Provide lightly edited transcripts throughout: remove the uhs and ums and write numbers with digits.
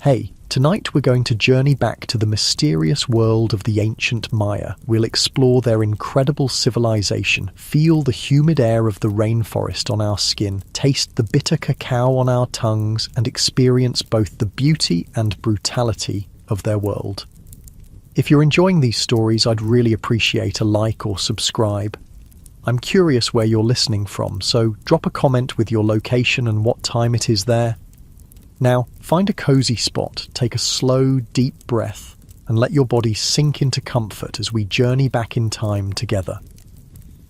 Hey, tonight we're going to journey back to the mysterious world of the ancient Maya. We'll explore their incredible civilization, feel the humid air of the rainforest on our skin, taste the bitter cacao on our tongues, and experience both the beauty and brutality of their world. If you're enjoying these stories, I'd really appreciate a like or subscribe. I'm curious where you're listening from, so drop a comment with your location and what time it is there. Now, find a cozy spot, take a slow, deep breath, and let your body sink into comfort as we journey back in time together.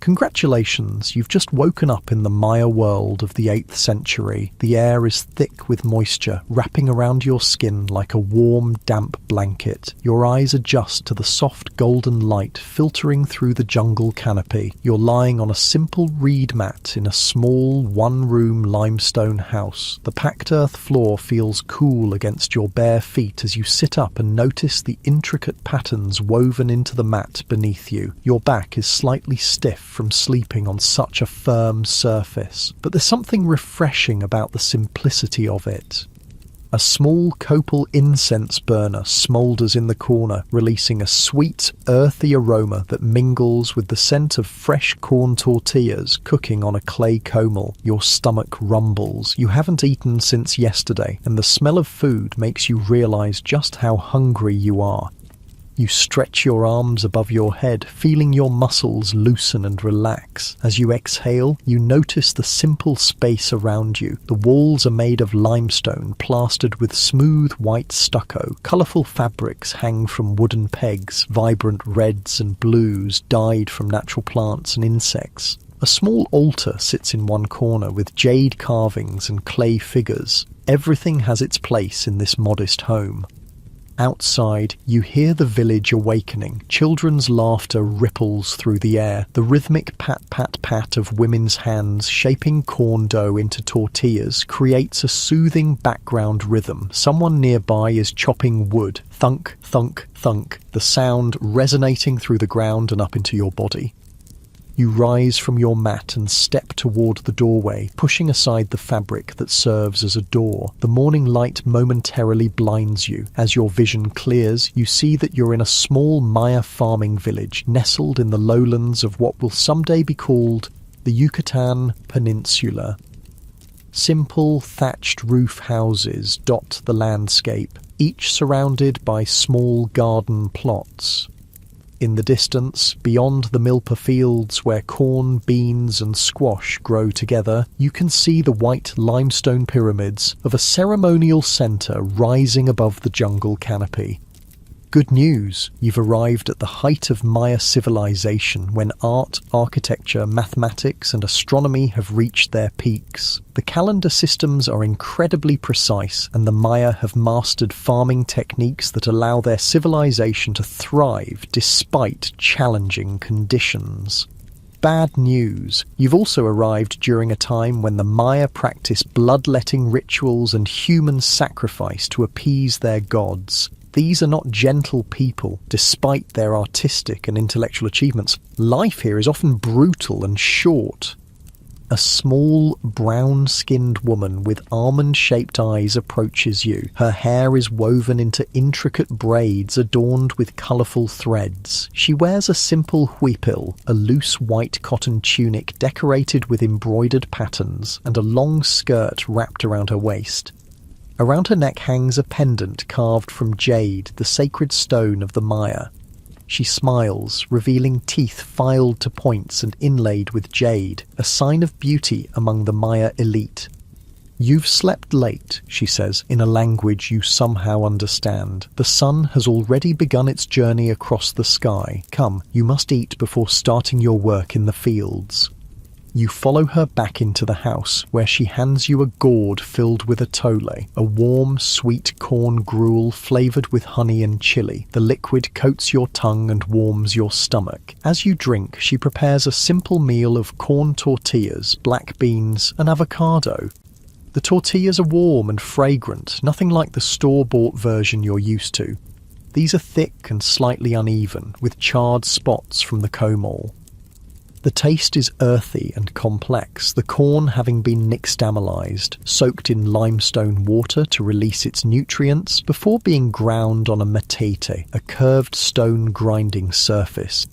Congratulations, you've just woken up in the Maya world of the 8th century. The air is thick with moisture, wrapping around your skin like a warm, damp blanket. Your eyes adjust to the soft golden light filtering through the jungle canopy. You're lying on a simple reed mat in a small, one-room limestone house. The packed earth floor feels cool against your bare feet as you sit up and notice the intricate patterns woven into the mat beneath you. Your back is slightly stiff from sleeping on such a firm surface, but there's something refreshing about the simplicity of it. A small copal incense burner smoulders in the corner, releasing a sweet, earthy aroma that mingles with the scent of fresh corn tortillas cooking on a clay comel. Your stomach rumbles. You haven't eaten since yesterday, and the smell of food makes you realize just how hungry you are. You stretch your arms above your head, feeling your muscles loosen and relax. As you exhale, you notice the simple space around you. The walls are made of limestone, plastered with smooth white stucco. Colourful fabrics hang from wooden pegs, vibrant reds and blues dyed from natural plants and insects. A small altar sits in one corner with jade carvings and clay figures. Everything has its place in this modest home. Outside, you hear the village awakening. Children's laughter ripples through the air. The rhythmic pat-pat-pat of women's hands shaping corn dough into tortillas creates a soothing background rhythm. Someone nearby is chopping wood. Thunk, thunk, thunk, the sound resonating through the ground and up into your body. You rise from your mat and step toward the doorway, pushing aside the fabric that serves as a door. The morning light momentarily blinds you. As your vision clears, you see that you're in a small Maya farming village, nestled in the lowlands of what will someday be called the Yucatan Peninsula. Simple, thatched roof houses dot the landscape, each surrounded by small garden plots. In the distance, beyond the milpa fields where corn, beans and squash grow together, you can see the white limestone pyramids of a ceremonial centre rising above the jungle canopy. Good news, you've arrived at the height of Maya civilization when art, architecture, mathematics and astronomy have reached their peaks. The calendar systems are incredibly precise, and the Maya have mastered farming techniques that allow their civilization to thrive despite challenging conditions. Bad news, you've also arrived during a time when the Maya practiced bloodletting rituals and human sacrifice to appease their gods. These are not gentle people, despite their artistic and intellectual achievements. Life here is often brutal and short. A small, brown-skinned woman with almond-shaped eyes approaches you. Her hair is woven into intricate braids adorned with colourful threads. She wears a simple huipil, a loose white cotton tunic decorated with embroidered patterns, and a long skirt wrapped around her waist. Around her neck hangs a pendant carved from jade, the sacred stone of the Maya. She smiles, revealing teeth filed to points and inlaid with jade, a sign of beauty among the Maya elite. "You've slept late," she says, in a language you somehow understand. "The sun has already begun its journey across the sky. Come, you must eat before starting your work in the fields." You follow her back into the house, where she hands you a gourd filled with atole, a warm, sweet corn gruel flavoured with honey and chili. The liquid coats your tongue and warms your stomach. As you drink, she prepares a simple meal of corn tortillas, black beans, and avocado. The tortillas are warm and fragrant, nothing like the store-bought version you're used to. These are thick and slightly uneven, with charred spots from the comol. The taste is earthy and complex, the corn having been nixtamalized, soaked in limestone water to release its nutrients before being ground on a matete, a curved stone grinding surface.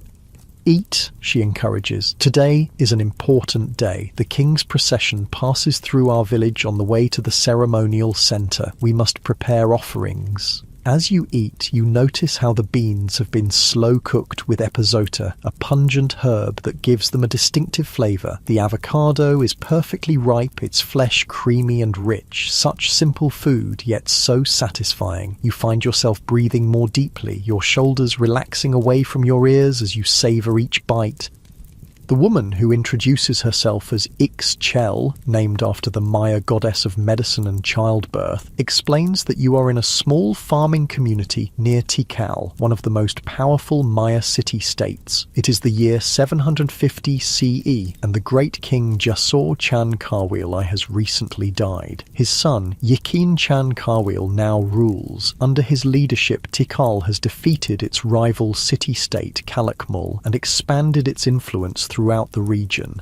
Eat, she encourages. Today is an important day. The king's procession passes through our village on the way to the ceremonial centre. We must prepare offerings. As you eat, you notice how the beans have been slow-cooked with epizota, a pungent herb that gives them a distinctive flavour. The avocado is perfectly ripe, its flesh creamy and rich. Such simple food, yet so satisfying. You find yourself breathing more deeply, your shoulders relaxing away from your ears as you savour each bite. The woman, who introduces herself as Ixchel, named after the Maya goddess of medicine and childbirth, explains that you are in a small farming community near Tikal, one of the most powerful Maya city-states. It is the year 750 CE, and the great king Jasor Chan Karwil has recently died. His son, Yikin Chan Karwil, now rules. Under his leadership, Tikal has defeated its rival city-state Kalakmul and expanded its influence throughout the region.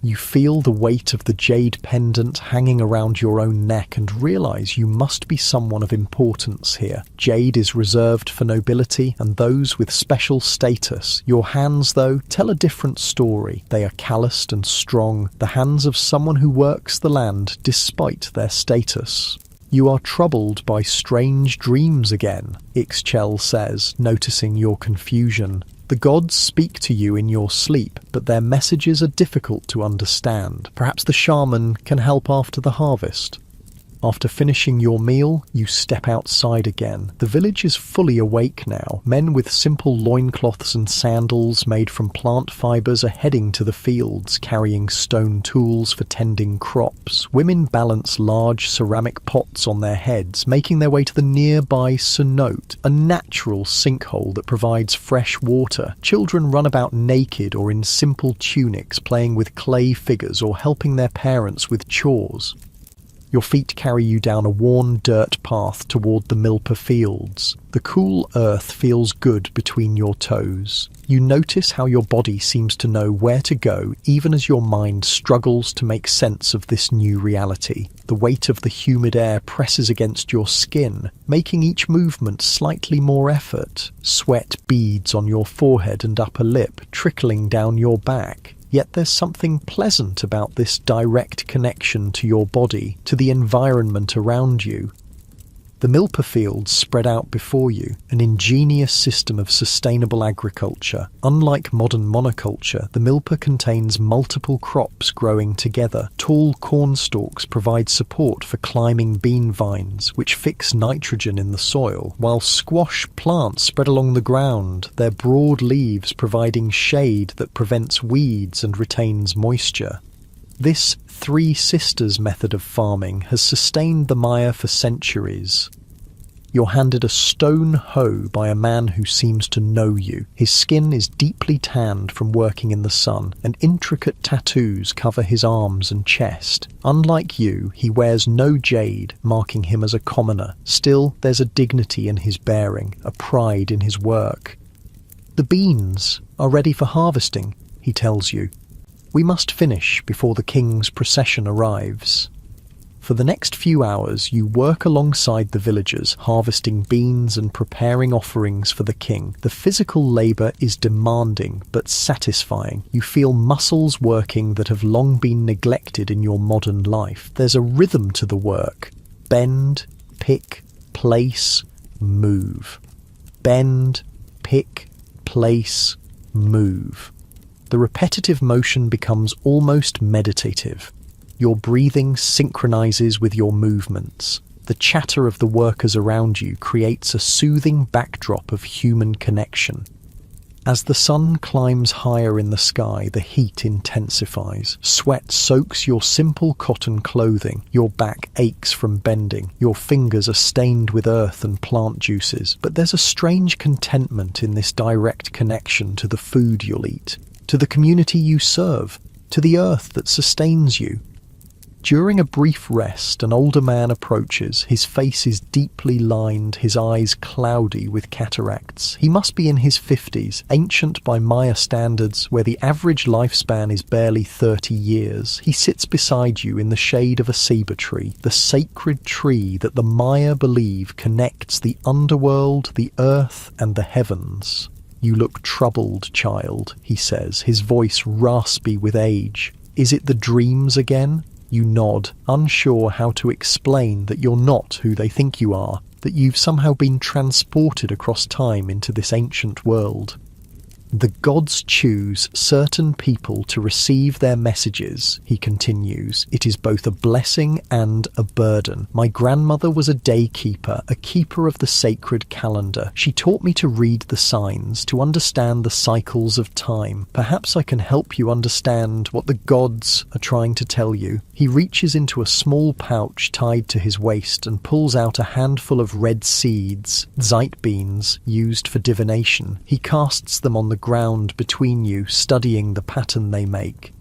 You feel the weight of the jade pendant hanging around your own neck and realise you must be someone of importance here. Jade is reserved for nobility and those with special status. Your hands, though, tell a different story. They are calloused and strong, the hands of someone who works the land despite their status. You are troubled by strange dreams again, Ixchel says, noticing your confusion. The gods speak to you in your sleep, but their messages are difficult to understand. Perhaps the shaman can help after the harvest. After finishing your meal, you step outside again. The village is fully awake now. Men with simple loincloths and sandals made from plant fibres are heading to the fields, carrying stone tools for tending crops. Women balance large ceramic pots on their heads, making their way to the nearby cenote, a natural sinkhole that provides fresh water. Children run about naked or in simple tunics, playing with clay figures or helping their parents with chores. Your feet carry you down a worn dirt path toward the milpa fields. The cool earth feels good between your toes. You notice how your body seems to know where to go, even as your mind struggles to make sense of this new reality. The weight of the humid air presses against your skin, making each movement slightly more effort. Sweat beads on your forehead and upper lip, trickling down your back. Yet there's something pleasant about this direct connection to your body, to the environment around you. The milpa fields spread out before you, an ingenious system of sustainable agriculture. Unlike modern monoculture, the milpa contains multiple crops growing together. Tall corn stalks provide support for climbing bean vines, which fix nitrogen in the soil, while squash plants spread along the ground, their broad leaves providing shade that prevents weeds and retains moisture. This Three Sisters method of farming has sustained the Maya for centuries. You're handed a stone hoe by a man who seems to know you. His skin is deeply tanned from working in the sun, and intricate tattoos cover his arms and chest. Unlike you, he wears no jade, marking him as a commoner. Still, there's a dignity in his bearing, a pride in his work. The beans are ready for harvesting, he tells you. We must finish before the king's procession arrives. For the next few hours, you work alongside the villagers, harvesting beans and preparing offerings for the king. The physical labour is demanding but satisfying. You feel muscles working that have long been neglected in your modern life. There's a rhythm to the work. Bend, pick, place, move. Bend, pick, place, move. The repetitive motion becomes almost meditative. Your breathing synchronizes with your movements. The chatter of the workers around you creates a soothing backdrop of human connection. As the sun climbs higher in the sky, the heat intensifies. Sweat soaks your simple cotton clothing. Your back aches from bending. Your fingers are stained with earth and plant juices. But there's a strange contentment in this direct connection to the food you'll eat, to the community you serve, to the earth that sustains you. During a brief rest, an older man approaches. His face is deeply lined, his eyes cloudy with cataracts. He must be in his 50s, ancient by Maya standards, where the average lifespan is barely 30 years. He sits beside you in the shade of a ceiba tree, the sacred tree that the Maya believe connects the underworld, the earth, and the heavens. "You look troubled, child," he says, his voice raspy with age. "Is it the dreams again?" You nod, unsure how to explain that you're not who they think you are, that you've somehow been transported across time into this ancient world. "The gods choose certain people to receive their messages," he continues. "It is both a blessing and a burden. My grandmother was a day keeper, a keeper of the sacred calendar. She taught me to read the signs, to understand the cycles of time. Perhaps I can help you understand what the gods are trying to tell you." He reaches into a small pouch tied to his waist and pulls out a handful of red seeds, zeit beans, used for divination. He casts them on the ground between you, studying the pattern they make.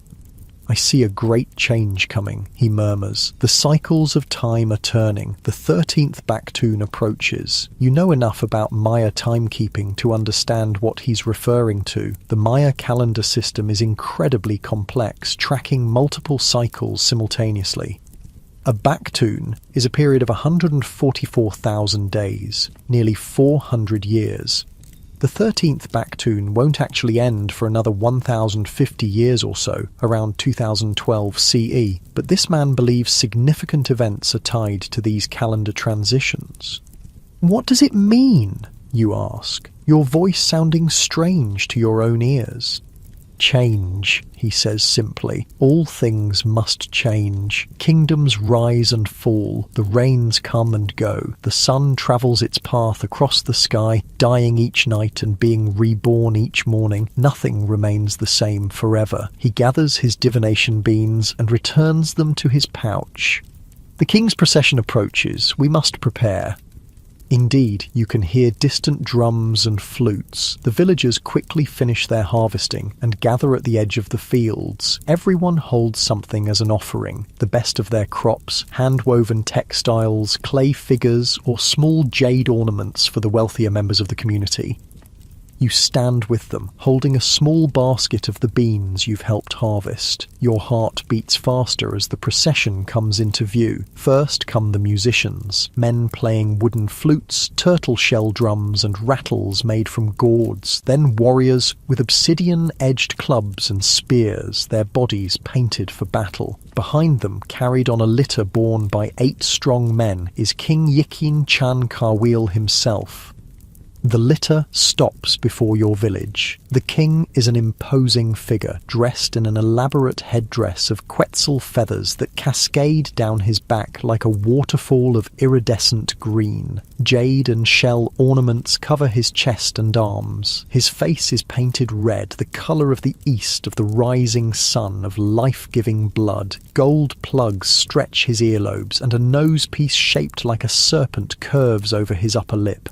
"I see a great change coming," he murmurs. "The cycles of time are turning. The 13th Baktun approaches. You know enough about Maya timekeeping to understand what he's referring to. The Maya calendar system is incredibly complex, tracking multiple cycles simultaneously. A Baktun is a period of 144,000 days, nearly 400 years. The 13th Baktun won't actually end for another 1,050 years or so, around 2012 CE, but this man believes significant events are tied to these calendar transitions." "What does it mean?" you ask, your voice sounding strange to your own ears. "Change," he says simply. "All things must change. Kingdoms rise and fall. The rains come and go. The sun travels its path across the sky, dying each night and being reborn each morning. Nothing remains the same forever." He gathers his divination beans and returns them to his pouch. "The king's procession approaches. We must prepare." Indeed, you can hear distant drums and flutes. The villagers quickly finish their harvesting and gather at the edge of the fields. Everyone holds something as an offering, the best of their crops, hand-woven textiles, clay figures, or small jade ornaments for the wealthier members of the community. You stand with them, holding a small basket of the beans you've helped harvest. Your heart beats faster as the procession comes into view. First come the musicians, men playing wooden flutes, turtle shell drums and rattles made from gourds. Then warriors with obsidian-edged clubs and spears, their bodies painted for battle. Behind them, carried on a litter borne by 8 strong men, is King Yikin Chan Karwil himself. The litter stops before your village. The king is an imposing figure, dressed in an elaborate headdress of quetzal feathers that cascade down his back like a waterfall of iridescent green. Jade and shell ornaments cover his chest and arms. His face is painted red, the colour of the east, of the rising sun, of life-giving blood. Gold plugs stretch his earlobes, and a nose-piece shaped like a serpent curves over his upper lip.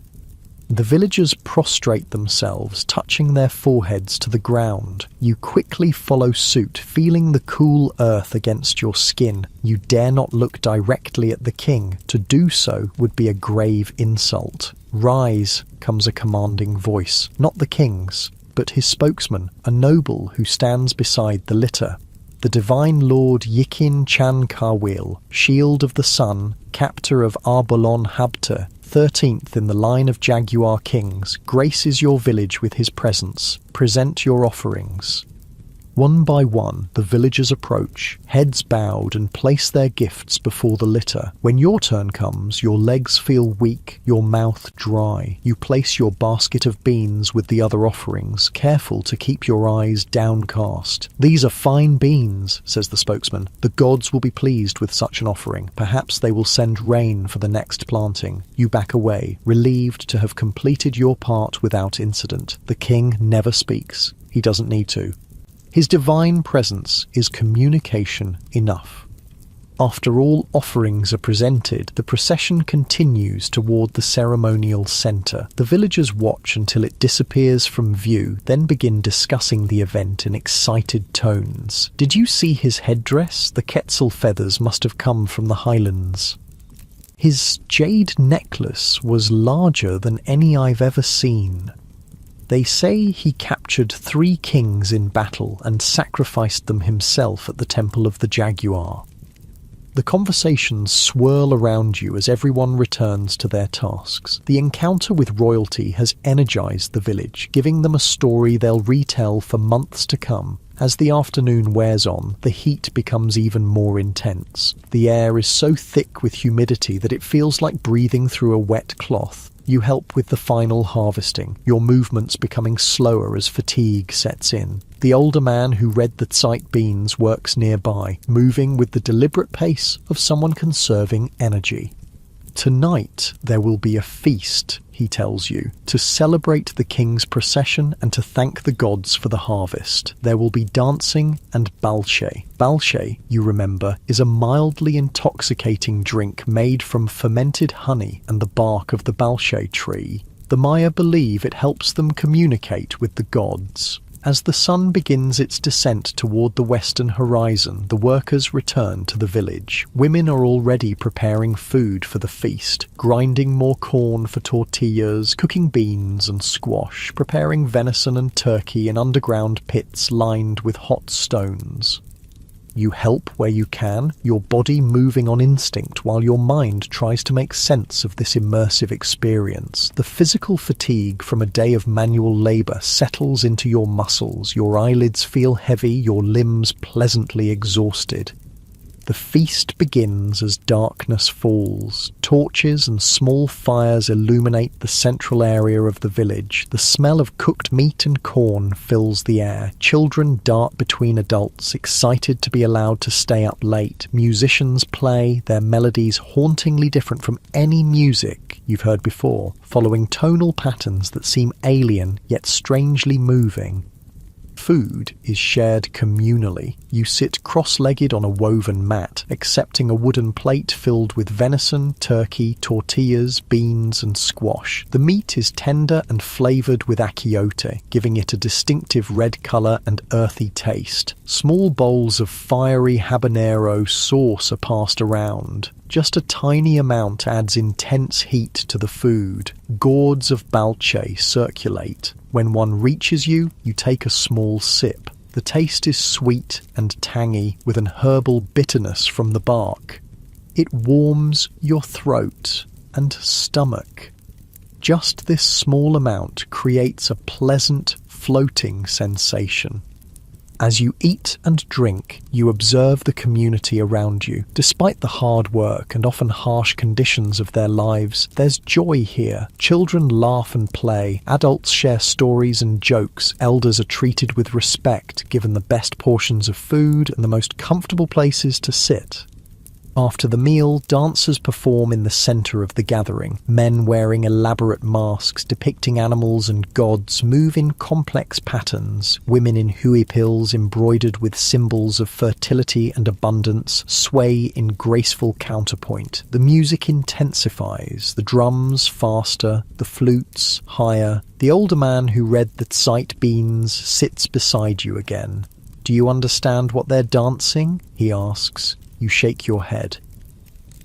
The villagers prostrate themselves, touching their foreheads to the ground. You quickly follow suit, feeling the cool earth against your skin. You dare not look directly at the king. To do so would be a grave insult. "Rise," comes a commanding voice, not the king's, but his spokesman, a noble who stands beside the litter. The divine lord Yikin Chan Karwil, shield of the sun, captor of Arbolon Habta, 13th in the line of Jaguar kings, graces your village with his presence. Present your offerings. One by one, the villagers approach, heads bowed, and place their gifts before the litter. When your turn comes, your legs feel weak, your mouth dry. You place your basket of beans with the other offerings, careful to keep your eyes downcast. "These are fine beans," says the spokesman. "The gods will be pleased with such an offering. Perhaps they will send rain for the next planting." You back away, relieved to have completed your part without incident. The king never speaks. He doesn't need to. His divine presence is communication enough. After all offerings are presented, the procession continues toward the ceremonial center. The villagers watch until it disappears from view, then begin discussing the event in excited tones. "Did you see his headdress? The quetzal feathers must have come from the highlands. His jade necklace was larger than any I've ever seen. They say he captured 3 kings in battle and sacrificed them himself at the Temple of the Jaguar." The conversations swirl around you as everyone returns to their tasks. The encounter with royalty has energized the village, giving them a story they'll retell for months to come. As the afternoon wears on, the heat becomes even more intense. The air is so thick with humidity that it feels like breathing through a wet cloth. You help with the final harvesting, your movements becoming slower as fatigue sets in. The older man who read the sight beans works nearby, moving with the deliberate pace of someone conserving energy. "Tonight there will be a feast," he tells you, "to celebrate the king's procession and to thank the gods for the harvest. There will be dancing and balshe." Balshe, you remember, is a mildly intoxicating drink made from fermented honey and the bark of the balshe tree. The Maya believe it helps them communicate with the gods. As the sun begins its descent toward the western horizon, the workers return to the village. Women are already preparing food for the feast, grinding more corn for tortillas, cooking beans and squash, preparing venison and turkey in underground pits lined with hot stones. You help where you can, your body moving on instinct while your mind tries to make sense of this immersive experience. The physical fatigue from a day of manual labor settles into your muscles, your eyelids feel heavy, your limbs pleasantly exhausted. The feast begins as darkness falls. Torches and small fires illuminate the central area of the village. The smell of cooked meat and corn fills the air. Children dart between adults, excited to be allowed to stay up late. Musicians play, their melodies hauntingly different from any music you've heard before, following tonal patterns that seem alien yet strangely moving. Food is shared communally. You sit cross-legged on a woven mat, accepting a wooden plate filled with venison, turkey, tortillas, beans and squash. The meat is tender and flavored with achiote, giving it a distinctive red color and earthy taste. Small bowls of fiery habanero sauce are passed around. Just a tiny amount adds intense heat to the food. Gourds of balche circulate. When one reaches you, you take a small sip. The taste is sweet and tangy, with an herbal bitterness from the bark. It warms your throat and stomach. Just this small amount creates a pleasant, floating sensation. As you eat and drink, you observe the community around you. Despite the hard work and often harsh conditions of their lives, there's joy here. Children laugh and play, adults share stories and jokes, elders are treated with respect, given the best portions of food and the most comfortable places to sit. After the meal, dancers perform in the center of the gathering. Men wearing elaborate masks depicting animals and gods move in complex patterns. Women in huipils embroidered with symbols of fertility and abundance sway in graceful counterpoint. The music intensifies, the drums faster, the flutes higher. The older man who read the sight beans sits beside you again. "Do you understand what they're dancing?" he asks. You shake your head.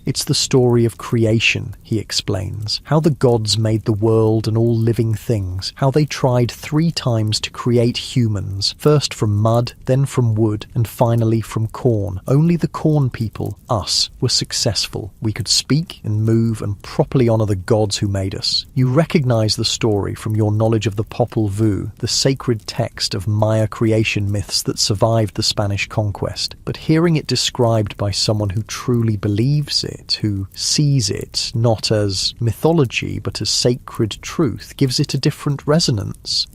"It's the story of creation," he explains, "how the gods made the world and all living things, how they tried 3 times to create humans, first from mud, then from wood, and finally from corn. Only the corn people, us, were successful. We could speak and move and properly honor the gods who made us." You recognize the story from your knowledge of the Popol Vuh, the sacred text of Maya creation myths that survived the Spanish conquest, but hearing it described by someone who truly believes it, who sees it not as mythology but as sacred truth, gives it a different resonance.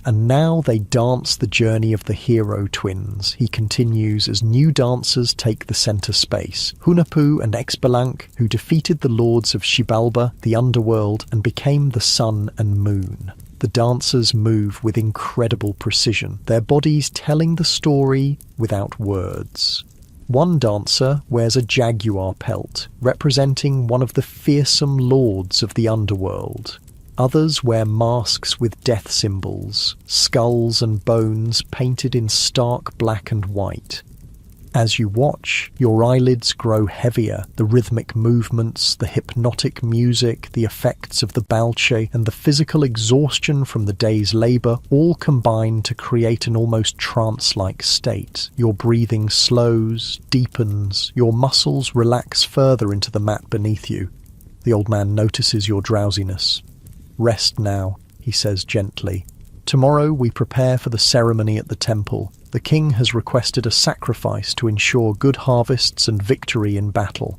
"And now they dance the journey of the hero twins," he continues as new dancers take the center space. Hunahpu and Expelanque, who defeated the lords of Xibalba, the underworld, and became the sun and moon. The dancers move with incredible precision, their bodies telling the story without words. One dancer wears a jaguar pelt, representing one of the fearsome lords of the underworld. Others wear masks with death symbols, skulls and bones painted in stark black and white. As you watch, your eyelids grow heavier. The rhythmic movements, the hypnotic music, the effects of the balche, and the physical exhaustion from the day's labour all combine to create an almost trance-like state. Your breathing slows, deepens, your muscles relax further into the mat beneath you. The old man notices your drowsiness. "Rest now," he says gently. "Tomorrow we prepare for the ceremony at the temple. The king has requested a sacrifice to ensure good harvests and victory in battle."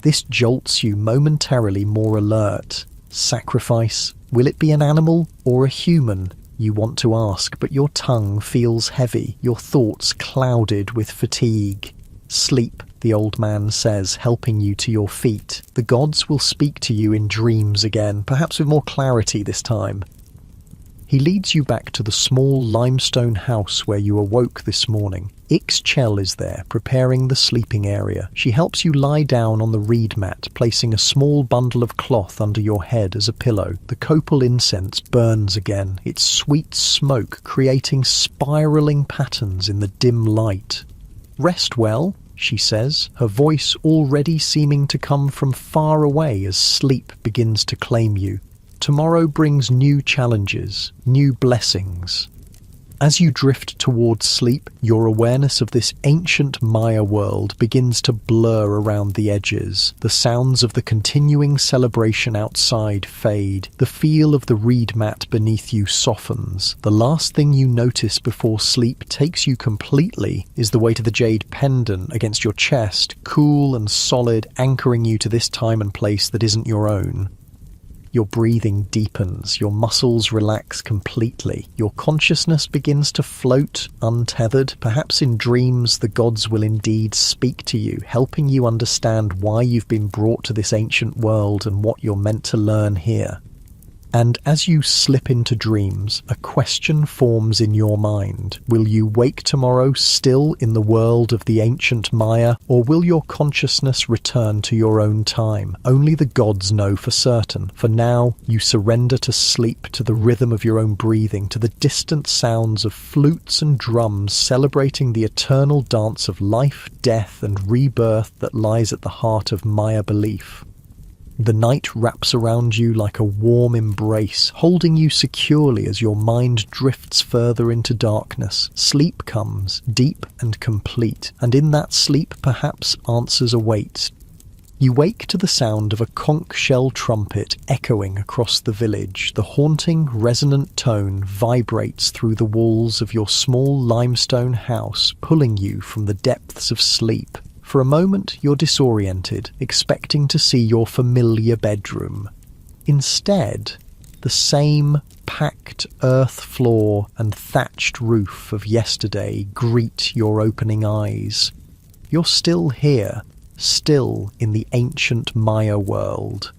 This jolts you momentarily more alert. Sacrifice? Will it be an animal or a human? You want to ask, but your tongue feels heavy, your thoughts clouded with fatigue. "Sleep," the old man says, helping you to your feet. "The gods will speak to you in dreams again, perhaps with more clarity this time." He leads you back to the small limestone house where you awoke this morning. Ixchel is there, preparing the sleeping area. She helps you lie down on the reed mat, placing a small bundle of cloth under your head as a pillow. The copal incense burns again, its sweet smoke creating spiralling patterns in the dim light. "Rest well," she says, her voice already seeming to come from far away as sleep begins to claim you. Tomorrow brings new challenges, new blessings. As you drift towards sleep, your awareness of this ancient Maya world begins to blur around the edges. The sounds of the continuing celebration outside fade. The feel of the reed mat beneath you softens. The last thing you notice before sleep takes you completely is the weight of the jade pendant against your chest, cool and solid, anchoring you to this time and place that isn't your own. Your breathing deepens, your muscles relax completely, your consciousness begins to float, untethered. Perhaps in dreams the gods will indeed speak to you, helping you understand why you've been brought to this ancient world and what you're meant to learn here. And as you slip into dreams, a question forms in your mind. Will you wake tomorrow still in the world of the ancient Maya, or will your consciousness return to your own time? Only the gods know for certain. For now, you surrender to sleep, to the rhythm of your own breathing, to the distant sounds of flutes and drums celebrating the eternal dance of life, death, and rebirth that lies at the heart of Maya belief. The night wraps around you like a warm embrace, holding you securely as your mind drifts further into darkness. Sleep comes, deep and complete, and in that sleep perhaps answers await. You wake to the sound of a conch shell trumpet echoing across the village. The haunting, resonant tone vibrates through the walls of your small limestone house, pulling you from the depths of sleep. For a moment, you're disoriented, expecting to see your familiar bedroom. Instead, the same packed earth floor and thatched roof of yesterday greet your opening eyes. You're still here, still in the ancient Maya world.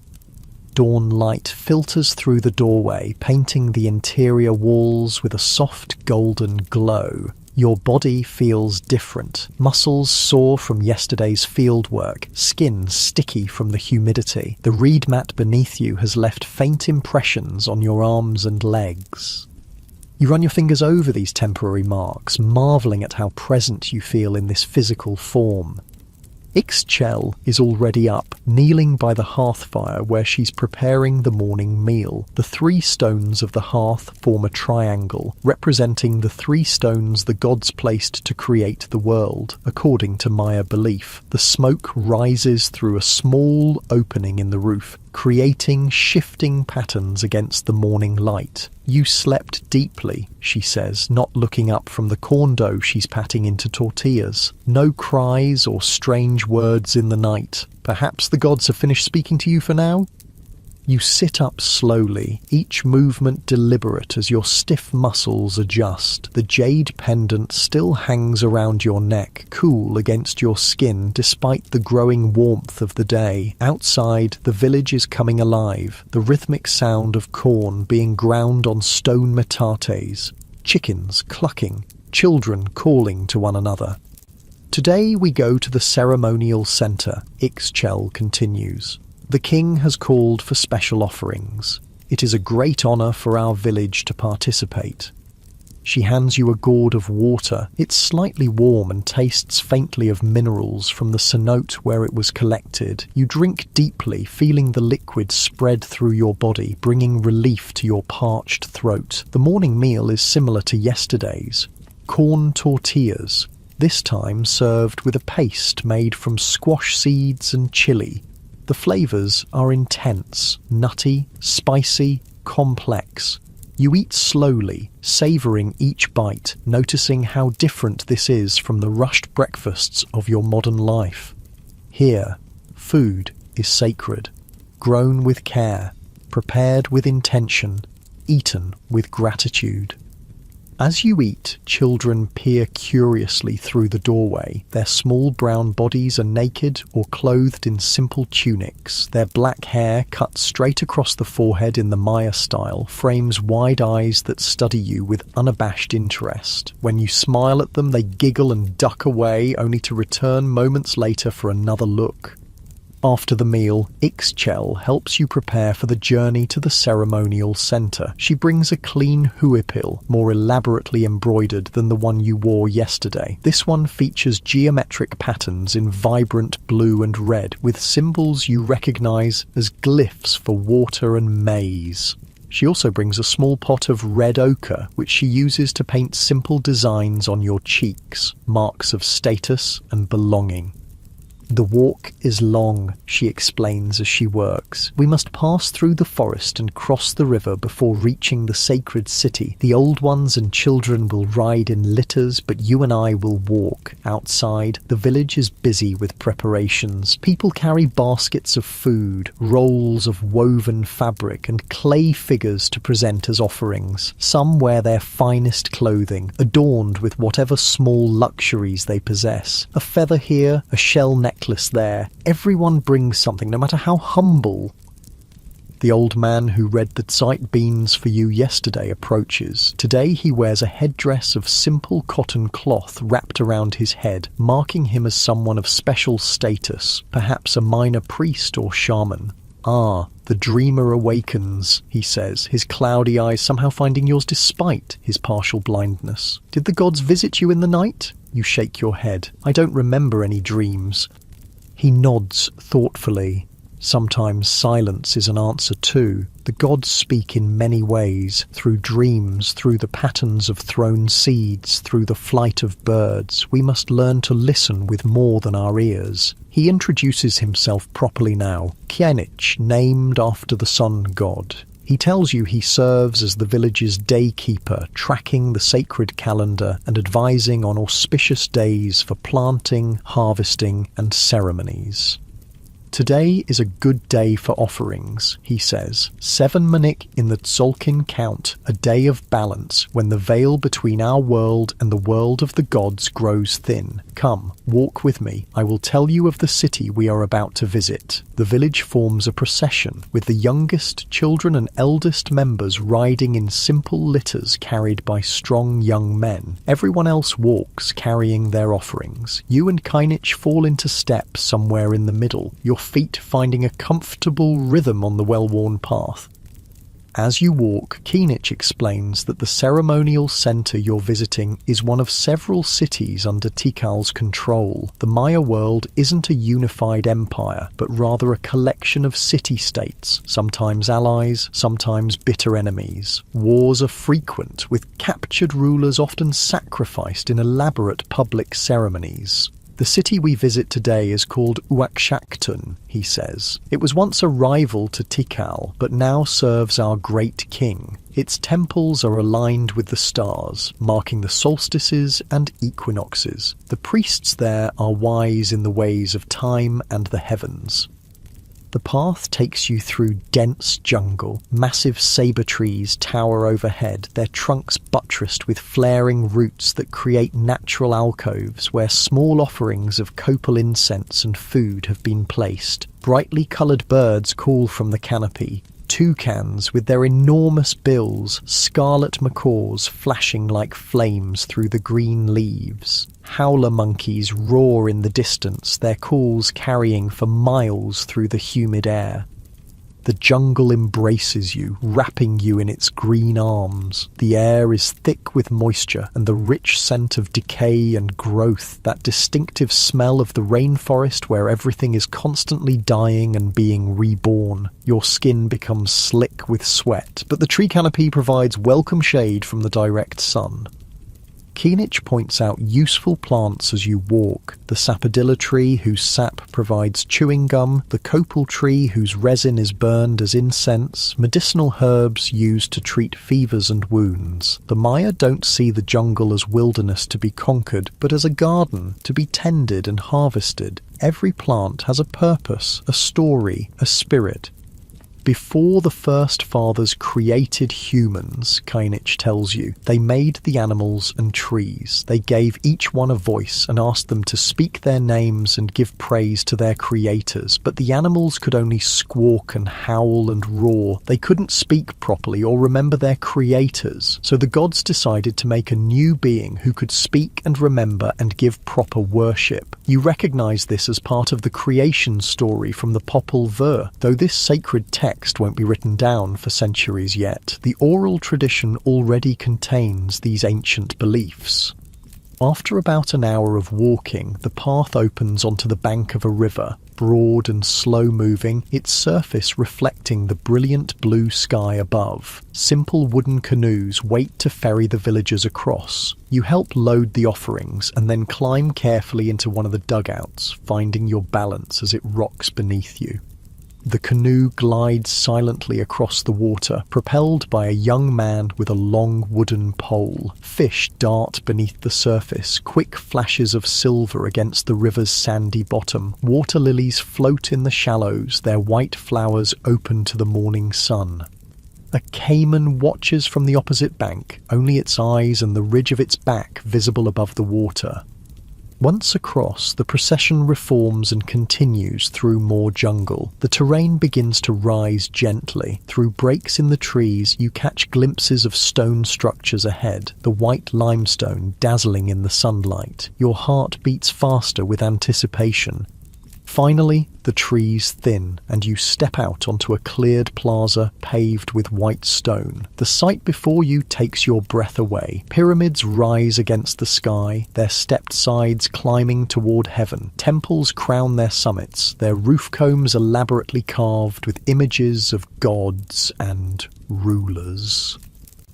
Dawn light filters through the doorway, painting the interior walls with a soft golden glow. Your body feels different. Muscles sore from yesterday's fieldwork, skin sticky from the humidity. The reed mat beneath you has left faint impressions on your arms and legs. You run your fingers over these temporary marks, marvelling at how present you feel in this physical form. Ixchel is already up, kneeling by the hearth fire where she's preparing the morning meal. The 3 stones of the hearth form a triangle, representing the 3 stones the gods placed to create the world. According to Maya belief, the smoke rises through a small opening in the roof, creating shifting patterns against the morning light. "You slept deeply," she says, not looking up from the corn dough she's patting into tortillas. No cries or strange words in the night. Perhaps the gods have finished speaking to you for now? You sit up slowly, each movement deliberate as your stiff muscles adjust. The jade pendant still hangs around your neck, cool against your skin despite the growing warmth of the day. Outside, the village is coming alive, the rhythmic sound of corn being ground on stone metates, chickens clucking, children calling to one another. Today we go to the ceremonial centre, Ixchel continues. The king has called for special offerings. It is a great honour for our village to participate. She hands you a gourd of water. It's slightly warm and tastes faintly of minerals from the cenote where it was collected. You drink deeply, feeling the liquid spread through your body, bringing relief to your parched throat. The morning meal is similar to yesterday's. Corn tortillas, this time served with a paste made from squash seeds and chili. The flavours are intense, nutty, spicy, complex. You eat slowly, savouring each bite, noticing how different this is from the rushed breakfasts of your modern life. Here, food is sacred, grown with care, prepared with intention, eaten with gratitude. As you eat, children peer curiously through the doorway. Their small brown bodies are naked or clothed in simple tunics. Their black hair, cut straight across the forehead in the Maya style, frames wide eyes that study you with unabashed interest. When you smile at them, they giggle and duck away, only to return moments later for another look. After the meal, Ixchel helps you prepare for the journey to the ceremonial centre. She brings a clean huipil, more elaborately embroidered than the one you wore yesterday. This one features geometric patterns in vibrant blue and red, with symbols you recognise as glyphs for water and maize. She also brings a small pot of red ochre, which she uses to paint simple designs on your cheeks, marks of status and belonging. The walk is long, she explains as she works. We must pass through the forest and cross the river before reaching the sacred city. The old ones and children will ride in litters, but you and I will walk. Outside, the village is busy with preparations. People carry baskets of food, rolls of woven fabric, and clay figures to present as offerings. Some wear their finest clothing, adorned with whatever small luxuries they possess. A feather here, a shell necklace there. Everyone brings something, no matter how humble. The old man who read the sight beans for you yesterday approaches. Today he wears a headdress of simple cotton cloth wrapped around his head, marking him as someone of special status, perhaps a minor priest or shaman. Ah, the dreamer awakens, he says, his cloudy eyes somehow finding yours despite his partial blindness. Did the gods visit you in the night? You shake your head. I don't remember any dreams. He nods thoughtfully. Sometimes silence is an answer too. The gods speak in many ways, through dreams, through the patterns of thrown seeds, through the flight of birds. We must learn to listen with more than our ears. He introduces himself properly now. Kienich, named after the sun god. He tells you he serves as the village's daykeeper, tracking the sacred calendar and advising on auspicious days for planting, harvesting, and ceremonies. Today is a good day for offerings, he says. 7 Manik in the Tzolkin count, a day of balance, when the veil between our world and the world of the gods grows thin. Come, walk with me. I will tell you of the city we are about to visit. The village forms a procession, with the youngest, children and eldest members riding in simple litters carried by strong young men. Everyone else walks, carrying their offerings. You and Kainich fall into step somewhere in the middle, your feet finding a comfortable rhythm on the well-worn path. As you walk, Kienich explains that the ceremonial centre you're visiting is one of several cities under Tikal's control. The Maya world isn't a unified empire, but rather a collection of city-states, sometimes allies, sometimes bitter enemies. Wars are frequent, with captured rulers often sacrificed in elaborate public ceremonies. The city we visit today is called Uakshaktun, he says. It was once a rival to Tikal, but now serves our great king. Its temples are aligned with the stars, marking the solstices and equinoxes. The priests there are wise in the ways of time and the heavens. The path takes you through dense jungle. Massive sabre trees tower overhead, their trunks buttressed with flaring roots that create natural alcoves where small offerings of copal incense and food have been placed. Brightly coloured birds call from the canopy. toucans with their enormous bills, scarlet macaws flashing like flames through the green leaves. Howler monkeys roar in the distance, their calls carrying for miles through the humid air. The jungle embraces you, wrapping you in its green arms. The air is thick with moisture and the rich scent of decay and growth, that distinctive smell of the rainforest where everything is constantly dying and being reborn. Your skin becomes slick with sweat, but the tree canopy provides welcome shade from the direct sun. Keenich points out useful plants as you walk: the sapodilla tree, whose sap provides chewing gum, the copal tree, whose resin is burned as incense, medicinal herbs used to treat fevers and wounds. The Maya don't see the jungle as wilderness to be conquered, but as a garden to be tended and harvested. Every plant has a purpose, a story, a spirit. Before the first fathers created humans, Keenich tells you, they made the animals and trees. They gave each one a voice and asked them to speak their names and give praise to their creators. But the animals could only squawk and howl and roar. They couldn't speak properly or remember their creators. So the gods decided to make a new being who could speak and remember and give proper worship. You recognize this as part of the creation story from the Popol Vuh. Though this sacred text won't be written down for centuries yet, the oral tradition already contains these ancient beliefs. After about an hour of walking, the path opens onto the bank of a river, broad and slow-moving, its surface reflecting the brilliant blue sky above. Simple wooden canoes wait to ferry the villagers across. You help load the offerings and then climb carefully into one of the dugouts, finding your balance as it rocks beneath you. The canoe glides silently across the water, propelled by a young man with a long wooden pole. Fish dart beneath the surface, quick flashes of silver against the river's sandy bottom. Water lilies float in the shallows, their white flowers open to the morning sun. A caiman watches from the opposite bank, only its eyes and the ridge of its back visible above the water. Once across, the procession reforms and continues through more jungle. The terrain begins to rise gently. Through breaks in the trees, you catch glimpses of stone structures ahead, the white limestone dazzling in the sunlight. Your heart beats faster with anticipation. Finally, the trees thin, and you step out onto a cleared plaza paved with white stone. The sight before you takes your breath away. Pyramids rise against the sky, their stepped sides climbing toward heaven. Temples crown their summits, their roof combs elaborately carved with images of gods and rulers.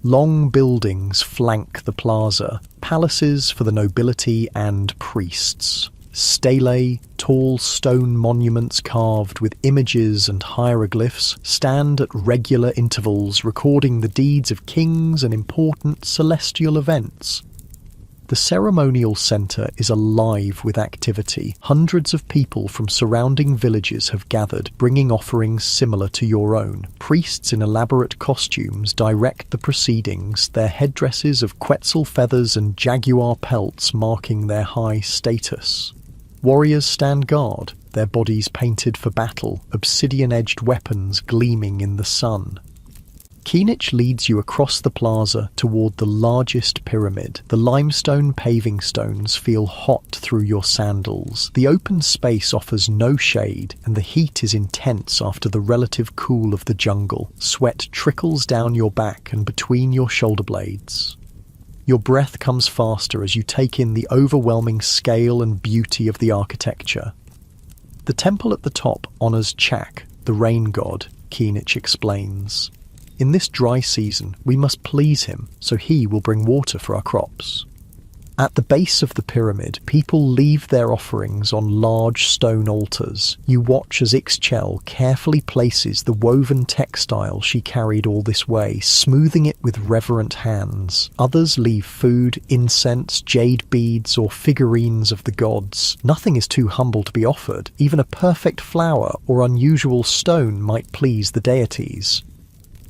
Long buildings flank the plaza, palaces for the nobility and priests. Stelae, tall stone monuments carved with images and hieroglyphs, stand at regular intervals recording the deeds of kings and important celestial events. The ceremonial centre is alive with activity. Hundreds of people from surrounding villages have gathered, bringing offerings similar to your own. Priests in elaborate costumes direct the proceedings, their headdresses of quetzal feathers and jaguar pelts marking their high status. Warriors stand guard, their bodies painted for battle, obsidian-edged weapons gleaming in the sun. Keenich leads you across the plaza toward the largest pyramid. The limestone paving stones feel hot through your sandals. The open space offers no shade, and the heat is intense after the relative cool of the jungle. Sweat trickles down your back and between your shoulder blades. Your breath comes faster as you take in the overwhelming scale and beauty of the architecture. The temple at the top honors Chak, the rain god, Keenich explains. In this dry season, we must please him, so he will bring water for our crops. At the base of the pyramid, people leave their offerings on large stone altars. You watch as Ixchel carefully places the woven textile she carried all this way, smoothing it with reverent hands. Others leave food, incense, jade beads, or figurines of the gods. Nothing is too humble to be offered. Even a perfect flower or unusual stone might please the deities.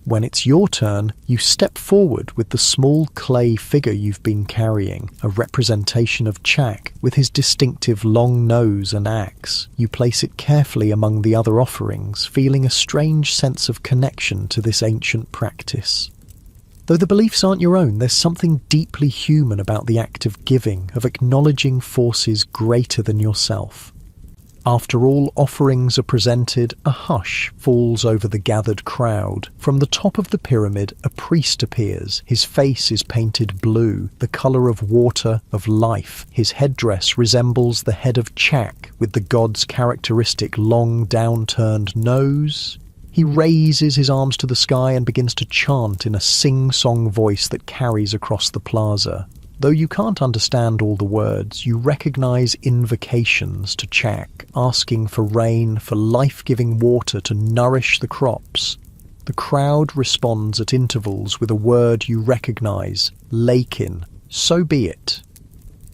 When it's your turn, you step forward with the small clay figure you've been carrying, a representation of Chak with his distinctive long nose and axe. You place it carefully among the other offerings, feeling a strange sense of connection to this ancient practice. Though the beliefs aren't your own, there's something deeply human about the act of giving, of acknowledging forces greater than yourself. After all offerings are presented, a hush falls over the gathered crowd. From the top of the pyramid, a priest appears. His face is painted blue, the colour of water, of life. His headdress resembles the head of Chak, with the god's characteristic long downturned nose. He raises his arms to the sky and begins to chant in a sing-song voice that carries across the plaza. Though you can't understand all the words, you recognize invocations to Chak, asking for rain, for life-giving water to nourish the crops. The crowd responds at intervals with a word you recognize, Lakin. So be it.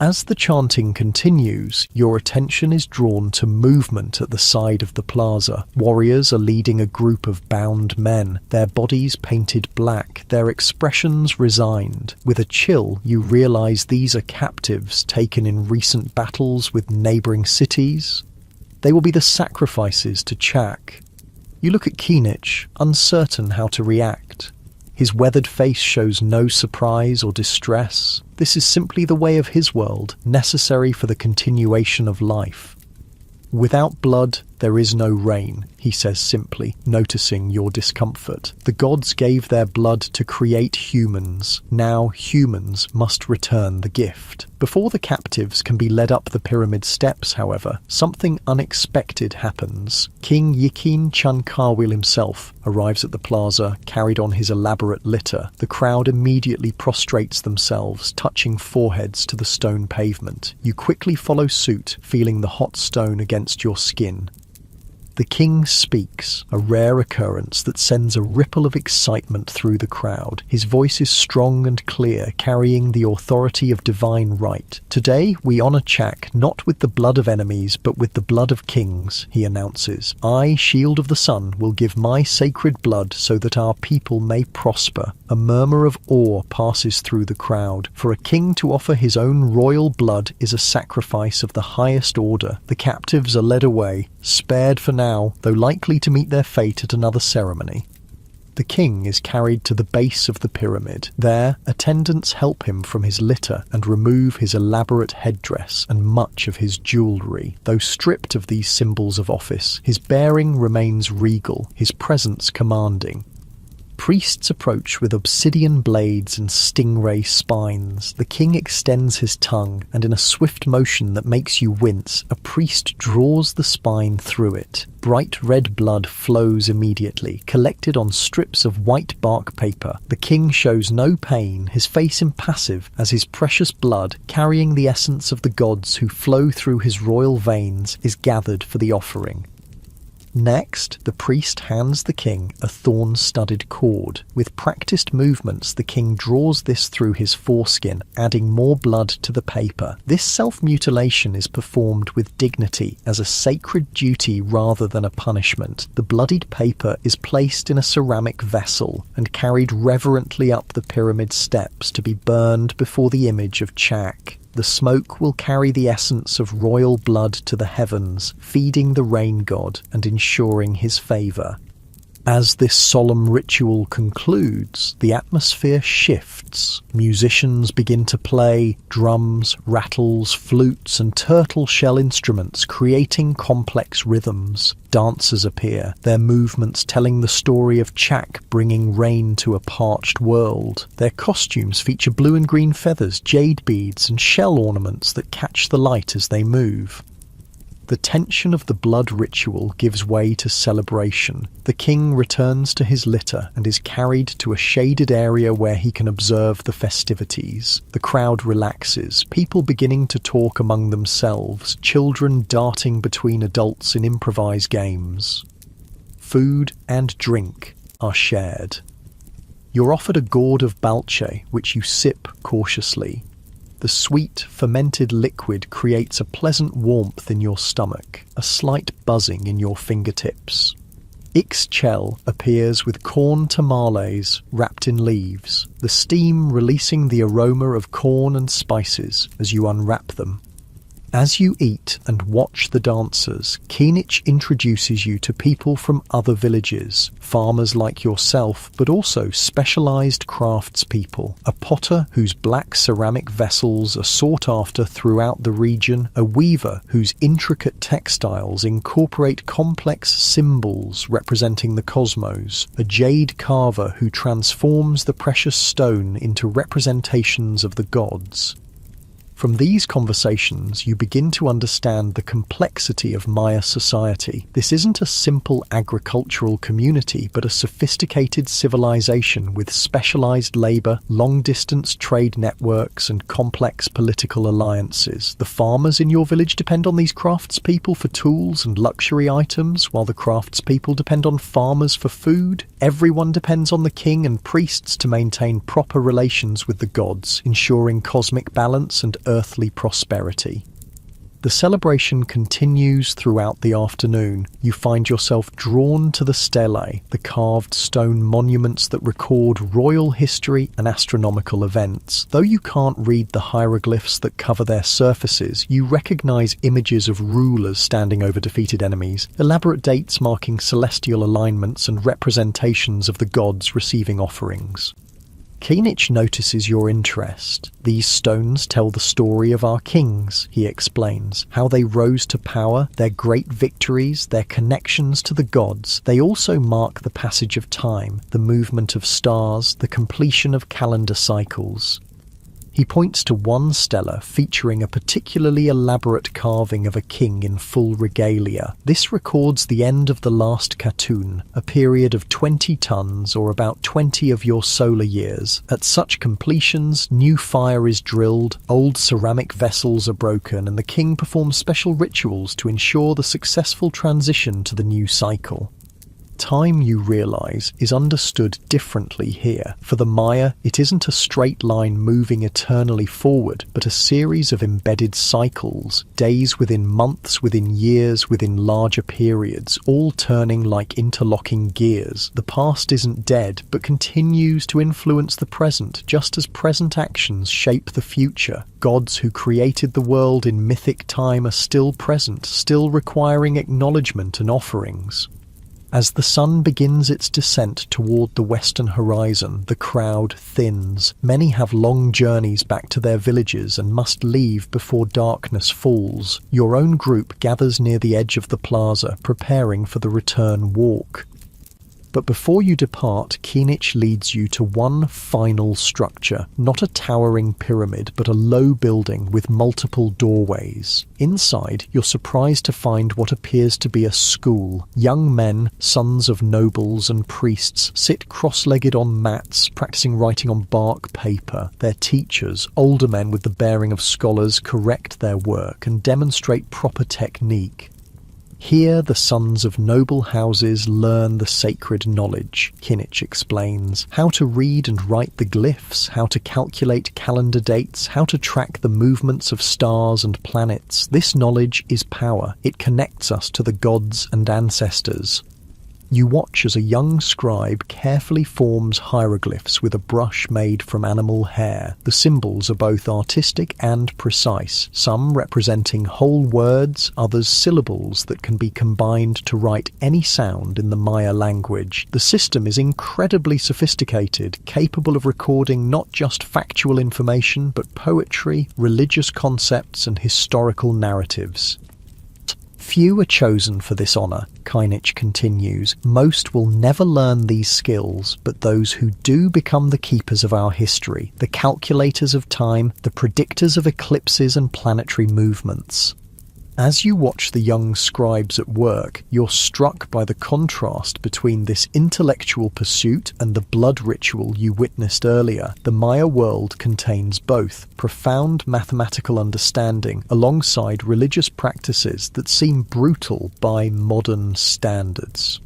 As the chanting continues, your attention is drawn to movement at the side of the plaza. Warriors are leading a group of bound men, their bodies painted black, their expressions resigned. With a chill, you realize these are captives taken in recent battles with neighboring cities. They will be the sacrifices to Chak. You look at Keenich, uncertain how to react. His weathered face shows no surprise or distress. This is simply the way of his world, necessary for the continuation of life. Without blood, there is no rain, he says simply, noticing your discomfort. The gods gave their blood to create humans. Now humans must return the gift. Before the captives can be led up the pyramid steps, however, something unexpected happens. King Yikin Chankawil himself arrives at the plaza, carried on his elaborate litter. The crowd immediately prostrates themselves, touching foreheads to the stone pavement. You quickly follow suit, feeling the hot stone against your skin. The king speaks, a rare occurrence that sends a ripple of excitement through the crowd. His voice is strong and clear, carrying the authority of divine right. Today we honor Chak not with the blood of enemies, but with the blood of kings, he announces. I, Shield of the Sun, will give my sacred blood so that our people may prosper. A murmur of awe passes through the crowd. For a king to offer his own royal blood is a sacrifice of the highest order. The captives are led away, spared for now, though likely to meet their fate at another ceremony. The king is carried to the base of the pyramid. There, attendants help him from his litter and remove his elaborate headdress and much of his jewellery. Though stripped of these symbols of office, his bearing remains regal, his presence commanding. Priests approach with obsidian blades and stingray spines. The king extends his tongue, and in a swift motion that makes you wince, a priest draws the spine through it. Bright red blood flows immediately, collected on strips of white bark paper. The king shows no pain, his face impassive, as his precious blood, carrying the essence of the gods who flow through his royal veins, is gathered for the offering. Next, the priest hands the king a thorn-studded cord. With practiced movements, the king draws this through his foreskin, adding more blood to the paper. This self-mutilation is performed with dignity, as a sacred duty rather than a punishment. The bloodied paper is placed in a ceramic vessel and carried reverently up the pyramid steps to be burned before the image of Chak. The smoke will carry the essence of royal blood to the heavens, feeding the rain god and ensuring his favour. As this solemn ritual concludes, the atmosphere shifts. Musicians begin to play, drums, rattles, flutes and turtle shell instruments, creating complex rhythms. Dancers appear, their movements telling the story of Chak bringing rain to a parched world. Their costumes feature blue and green feathers, jade beads and shell ornaments that catch the light as they move. The tension of the blood ritual gives way to celebration. The king returns to his litter and is carried to a shaded area where he can observe the festivities. The crowd relaxes, people beginning to talk among themselves, children darting between adults in improvised games. Food and drink are shared. You're offered a gourd of balche, which you sip cautiously. The sweet, fermented liquid creates a pleasant warmth in your stomach, a slight buzzing in your fingertips. Ixchel appears with corn tamales wrapped in leaves, the steam releasing the aroma of corn and spices as you unwrap them. As you eat and watch the dancers, Kinich introduces you to people from other villages, farmers like yourself, but also specialized craftspeople, a potter whose black ceramic vessels are sought after throughout the region, a weaver whose intricate textiles incorporate complex symbols representing the cosmos, a jade carver who transforms the precious stone into representations of the gods. From these conversations, you begin to understand the complexity of Maya society. This isn't a simple agricultural community, but a sophisticated civilization with specialized labor, long-distance trade networks, and complex political alliances. The farmers in your village depend on these craftspeople for tools and luxury items, while the craftspeople depend on farmers for food. Everyone depends on the king and priests to maintain proper relations with the gods, ensuring cosmic balance and earthly prosperity. The celebration continues throughout the afternoon. You find yourself drawn to the stelae, the carved stone monuments that record royal history and astronomical events. Though you can't read the hieroglyphs that cover their surfaces, you recognize images of rulers standing over defeated enemies, elaborate dates marking celestial alignments, and representations of the gods receiving offerings. Kinich notices your interest. These stones tell the story of our kings, he explains, how they rose to power, their great victories, their connections to the gods. They also mark the passage of time, the movement of stars, the completion of calendar cycles. He points to one stela featuring a particularly elaborate carving of a king in full regalia. This records the end of the last Katun, a period of 20 tons or about 20 of your solar years. At such completions, new fire is drilled, old ceramic vessels are broken, and the king performs special rituals to ensure the successful transition to the new cycle. Time, you realize, is understood differently here. For the Maya, it isn't a straight line moving eternally forward, but a series of embedded cycles, days within months, within years, within larger periods, all turning like interlocking gears. The past isn't dead, but continues to influence the present, just as present actions shape the future. Gods who created the world in mythic time are still present, still requiring acknowledgement and offerings. As the sun begins its descent toward the western horizon, the crowd thins. Many have long journeys back to their villages and must leave before darkness falls. Your own group gathers near the edge of the plaza, preparing for the return walk. But before you depart, Kinich leads you to one final structure, not a towering pyramid, but a low building with multiple doorways. Inside, you're surprised to find what appears to be a school. Young men, sons of nobles and priests, sit cross-legged on mats, practicing writing on bark paper. Their teachers, older men with the bearing of scholars, correct their work and demonstrate proper technique. Here the sons of noble houses learn the sacred knowledge, Kinich explains, how to read and write the glyphs, how to calculate calendar dates, how to track the movements of stars and planets. This knowledge is power. It connects us to the gods and ancestors. You watch as a young scribe carefully forms hieroglyphs with a brush made from animal hair. The symbols are both artistic and precise, some representing whole words, others syllables that can be combined to write any sound in the Maya language. The system is incredibly sophisticated, capable of recording not just factual information, but poetry, religious concepts, and historical narratives. Few are chosen for this honor, Kinich continues. Most will never learn these skills, but those who do become the keepers of our history, the calculators of time, the predictors of eclipses and planetary movements. As you watch the young scribes at work, you're struck by the contrast between this intellectual pursuit and the blood ritual you witnessed earlier. The Maya world contains both profound mathematical understanding alongside religious practices that seem brutal by modern standards.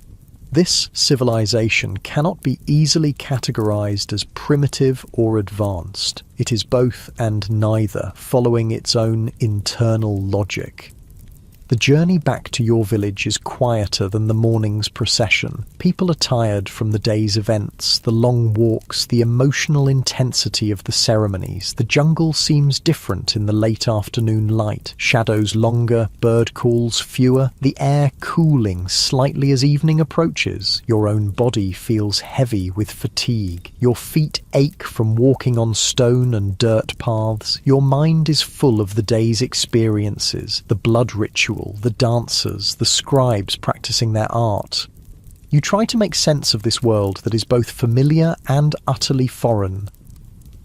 This civilization cannot be easily categorized as primitive or advanced. It is both and neither, following its own internal logic. The journey back to your village is quieter than the morning's procession. People are tired from the day's events, the long walks, the emotional intensity of the ceremonies. The jungle seems different in the late afternoon light. Shadows longer, bird calls fewer, the air cooling slightly as evening approaches. Your own body feels heavy with fatigue. Your feet ache from walking on stone and dirt paths. Your mind is full of the day's experiences, the blood ritual, the dancers, the scribes practicing their art. You try to make sense of this world that is both familiar and utterly foreign.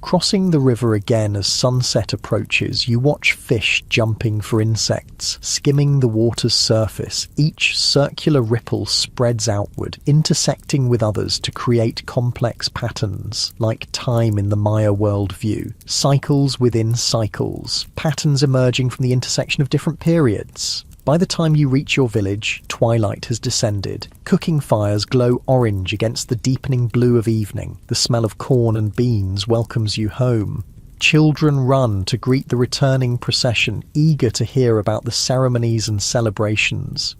Crossing the river again as sunset approaches, you watch fish jumping for insects, skimming the water's surface. Each circular ripple spreads outward, intersecting with others to create complex patterns, like time in the Maya worldview. Cycles within cycles, patterns emerging from the intersection of different periods. By the time you reach your village, twilight has descended. Cooking fires glow orange against the deepening blue of evening. The smell of corn and beans welcomes you home. Children run to greet the returning procession, eager to hear about the ceremonies and celebrations.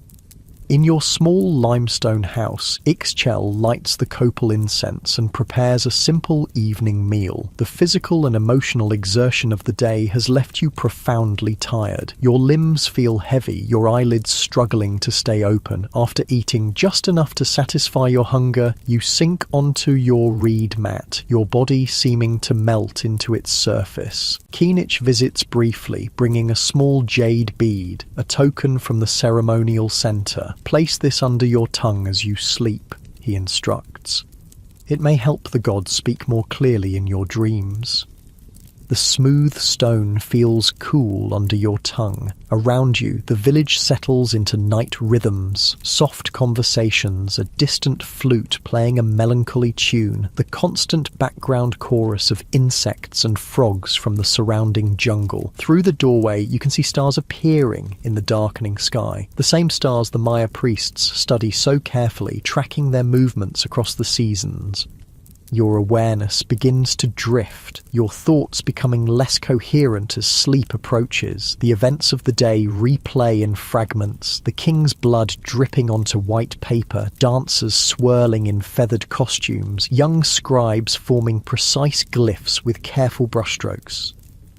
In your small limestone house, Ixchel lights the copal incense and prepares a simple evening meal. The physical and emotional exertion of the day has left you profoundly tired. Your limbs feel heavy, your eyelids struggling to stay open. After eating just enough to satisfy your hunger, you sink onto your reed mat, your body seeming to melt into its surface. Kinich visits briefly, bringing a small jade bead, a token from the ceremonial center. Place this under your tongue as you sleep, he instructs. It may help the gods speak more clearly in your dreams. The smooth stone feels cool under your tongue. Around you, the village settles into night rhythms, soft conversations, a distant flute playing a melancholy tune, the constant background chorus of insects and frogs from the surrounding jungle. Through the doorway, you can see stars appearing in the darkening sky, the same stars the Maya priests study so carefully, tracking their movements across the seasons. Your awareness begins to drift, your thoughts becoming less coherent as sleep approaches. The events of the day replay in fragments, the king's blood dripping onto white paper, dancers swirling in feathered costumes, young scribes forming precise glyphs with careful brushstrokes.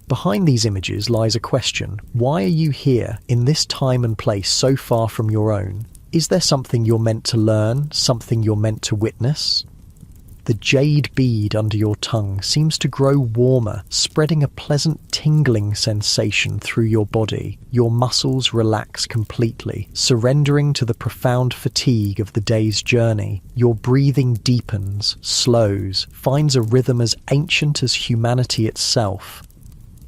Behind these images lies a question. Why are you here, in this time and place so far from your own? Is there something you're meant to learn, something you're meant to witness? The jade bead under your tongue seems to grow warmer, spreading a pleasant tingling sensation through your body. Your muscles relax completely, surrendering to the profound fatigue of the day's journey. Your breathing deepens, slows, finds a rhythm as ancient as humanity itself.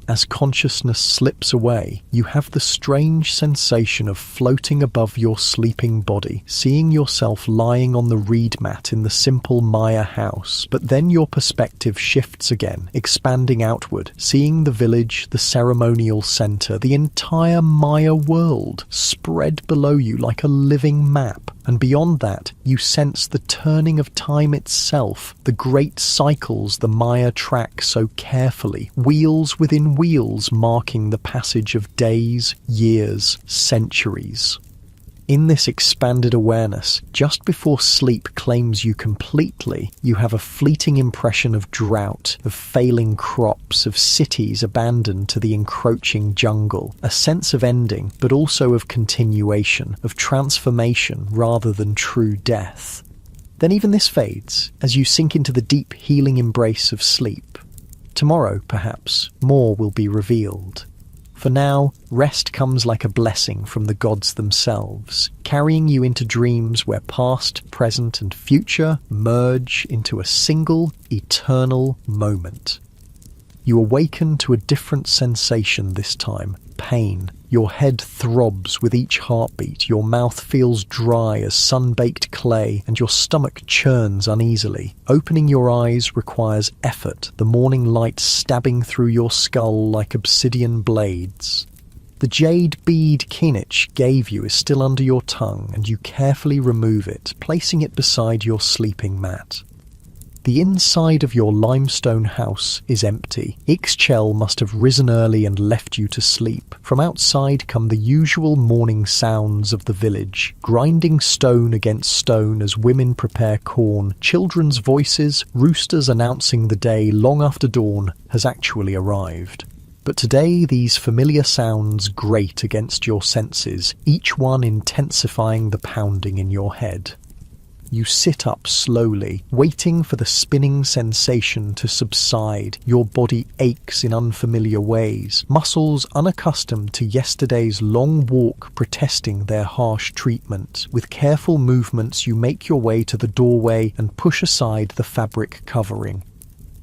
As consciousness slips away, you have the strange sensation of floating above your sleeping body, seeing yourself lying on the reed mat in the simple Maya house. But then your perspective shifts again, expanding outward, seeing the village, the ceremonial center, the entire Maya world spread below you like a living map. And beyond that, you sense the turning of time itself, the great cycles the Maya track so carefully, wheels within wheels marking the passage of days, years, centuries. In this expanded awareness, just before sleep claims you completely, you have a fleeting impression of drought, of failing crops, of cities abandoned to the encroaching jungle, a sense of ending, but also of continuation, of transformation rather than true death. Then even this fades, as you sink into the deep healing embrace of sleep. Tomorrow, perhaps, more will be revealed. For now, rest comes like a blessing from the gods themselves, carrying you into dreams where past, present, and future merge into a single, eternal moment. You awaken to a different sensation this time, pain. Your head throbs with each heartbeat, your mouth feels dry as sun-baked clay, and your stomach churns uneasily. Opening your eyes requires effort, the morning light stabbing through your skull like obsidian blades. The jade bead Kinich gave you is still under your tongue, and you carefully remove it, placing it beside your sleeping mat. The inside of your limestone house is empty. Ixchel must have risen early and left you to sleep. From outside come the usual morning sounds of the village. Grinding stone against stone as women prepare corn, children's voices, roosters announcing the day long after dawn has actually arrived. But today these familiar sounds grate against your senses, each one intensifying the pounding in your head. You sit up slowly, waiting for the spinning sensation to subside. Your body aches in unfamiliar ways, muscles unaccustomed to yesterday's long walk protesting their harsh treatment. With careful movements you make your way to the doorway and push aside the fabric covering.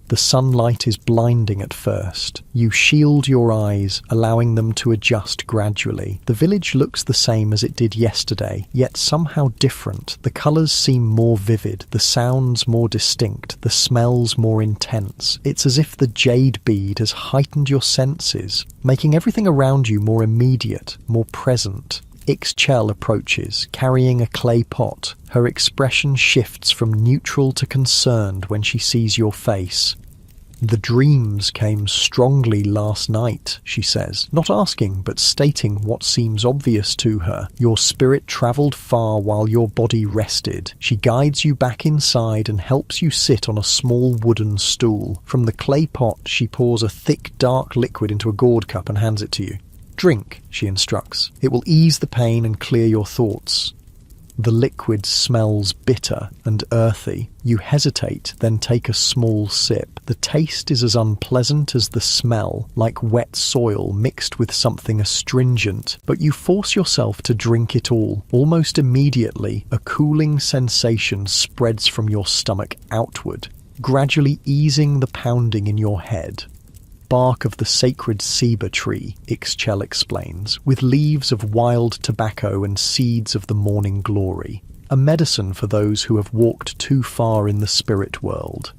The sunlight is blinding at first. You shield your eyes, allowing them to adjust gradually. The village looks the same as it did yesterday, yet somehow different. The colours seem more vivid, the sounds more distinct, the smells more intense. It's as if the jade bead has heightened your senses, making everything around you more immediate, more present. Ixchel approaches, carrying a clay pot. Her expression shifts from neutral to concerned when she sees your face. "The dreams came strongly last night," she says, not asking but stating what seems obvious to her. "Your spirit travelled far while your body rested." She guides you back inside and helps you sit on a small wooden stool. From the clay pot she pours a thick dark liquid into a gourd cup and hands it to you. "Drink," she instructs. "It will ease the pain and clear your thoughts." The liquid smells bitter and earthy. You hesitate, then take a small sip. The taste is as unpleasant as the smell, like wet soil mixed with something astringent, but you force yourself to drink it all. Almost immediately, a cooling sensation spreads from your stomach outward, gradually easing the pounding in your head. "Bark of the sacred ceiba tree," Ixchel explains, "with leaves of wild tobacco and seeds of the morning glory. A medicine for those who have walked too far in the spirit world."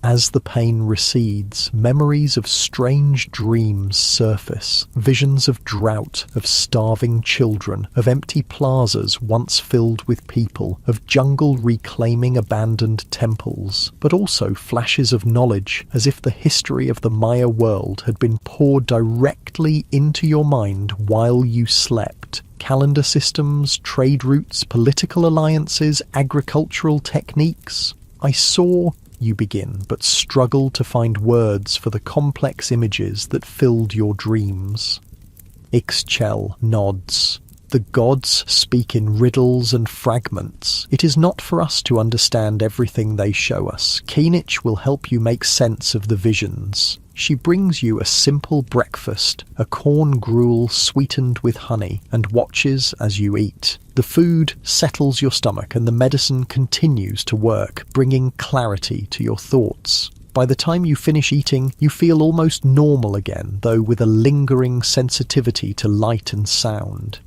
As the pain recedes, memories of strange dreams surface, visions of drought, of starving children, of empty plazas once filled with people, of jungle reclaiming abandoned temples, but also flashes of knowledge, as if the history of the Maya world had been poured directly into your mind while you slept. Calendar systems, trade routes, political alliances, agricultural techniques. "I saw," you begin, but struggle to find words for the complex images that filled your dreams. Ixchel nods. "The gods speak in riddles and fragments. It is not for us to understand everything they show us. Kinich will help you make sense of the visions." She brings you a simple breakfast, a corn gruel sweetened with honey, and watches as you eat. The food settles your stomach and the medicine continues to work, bringing clarity to your thoughts. By the time you finish eating, you feel almost normal again, though with a lingering sensitivity to light and sound.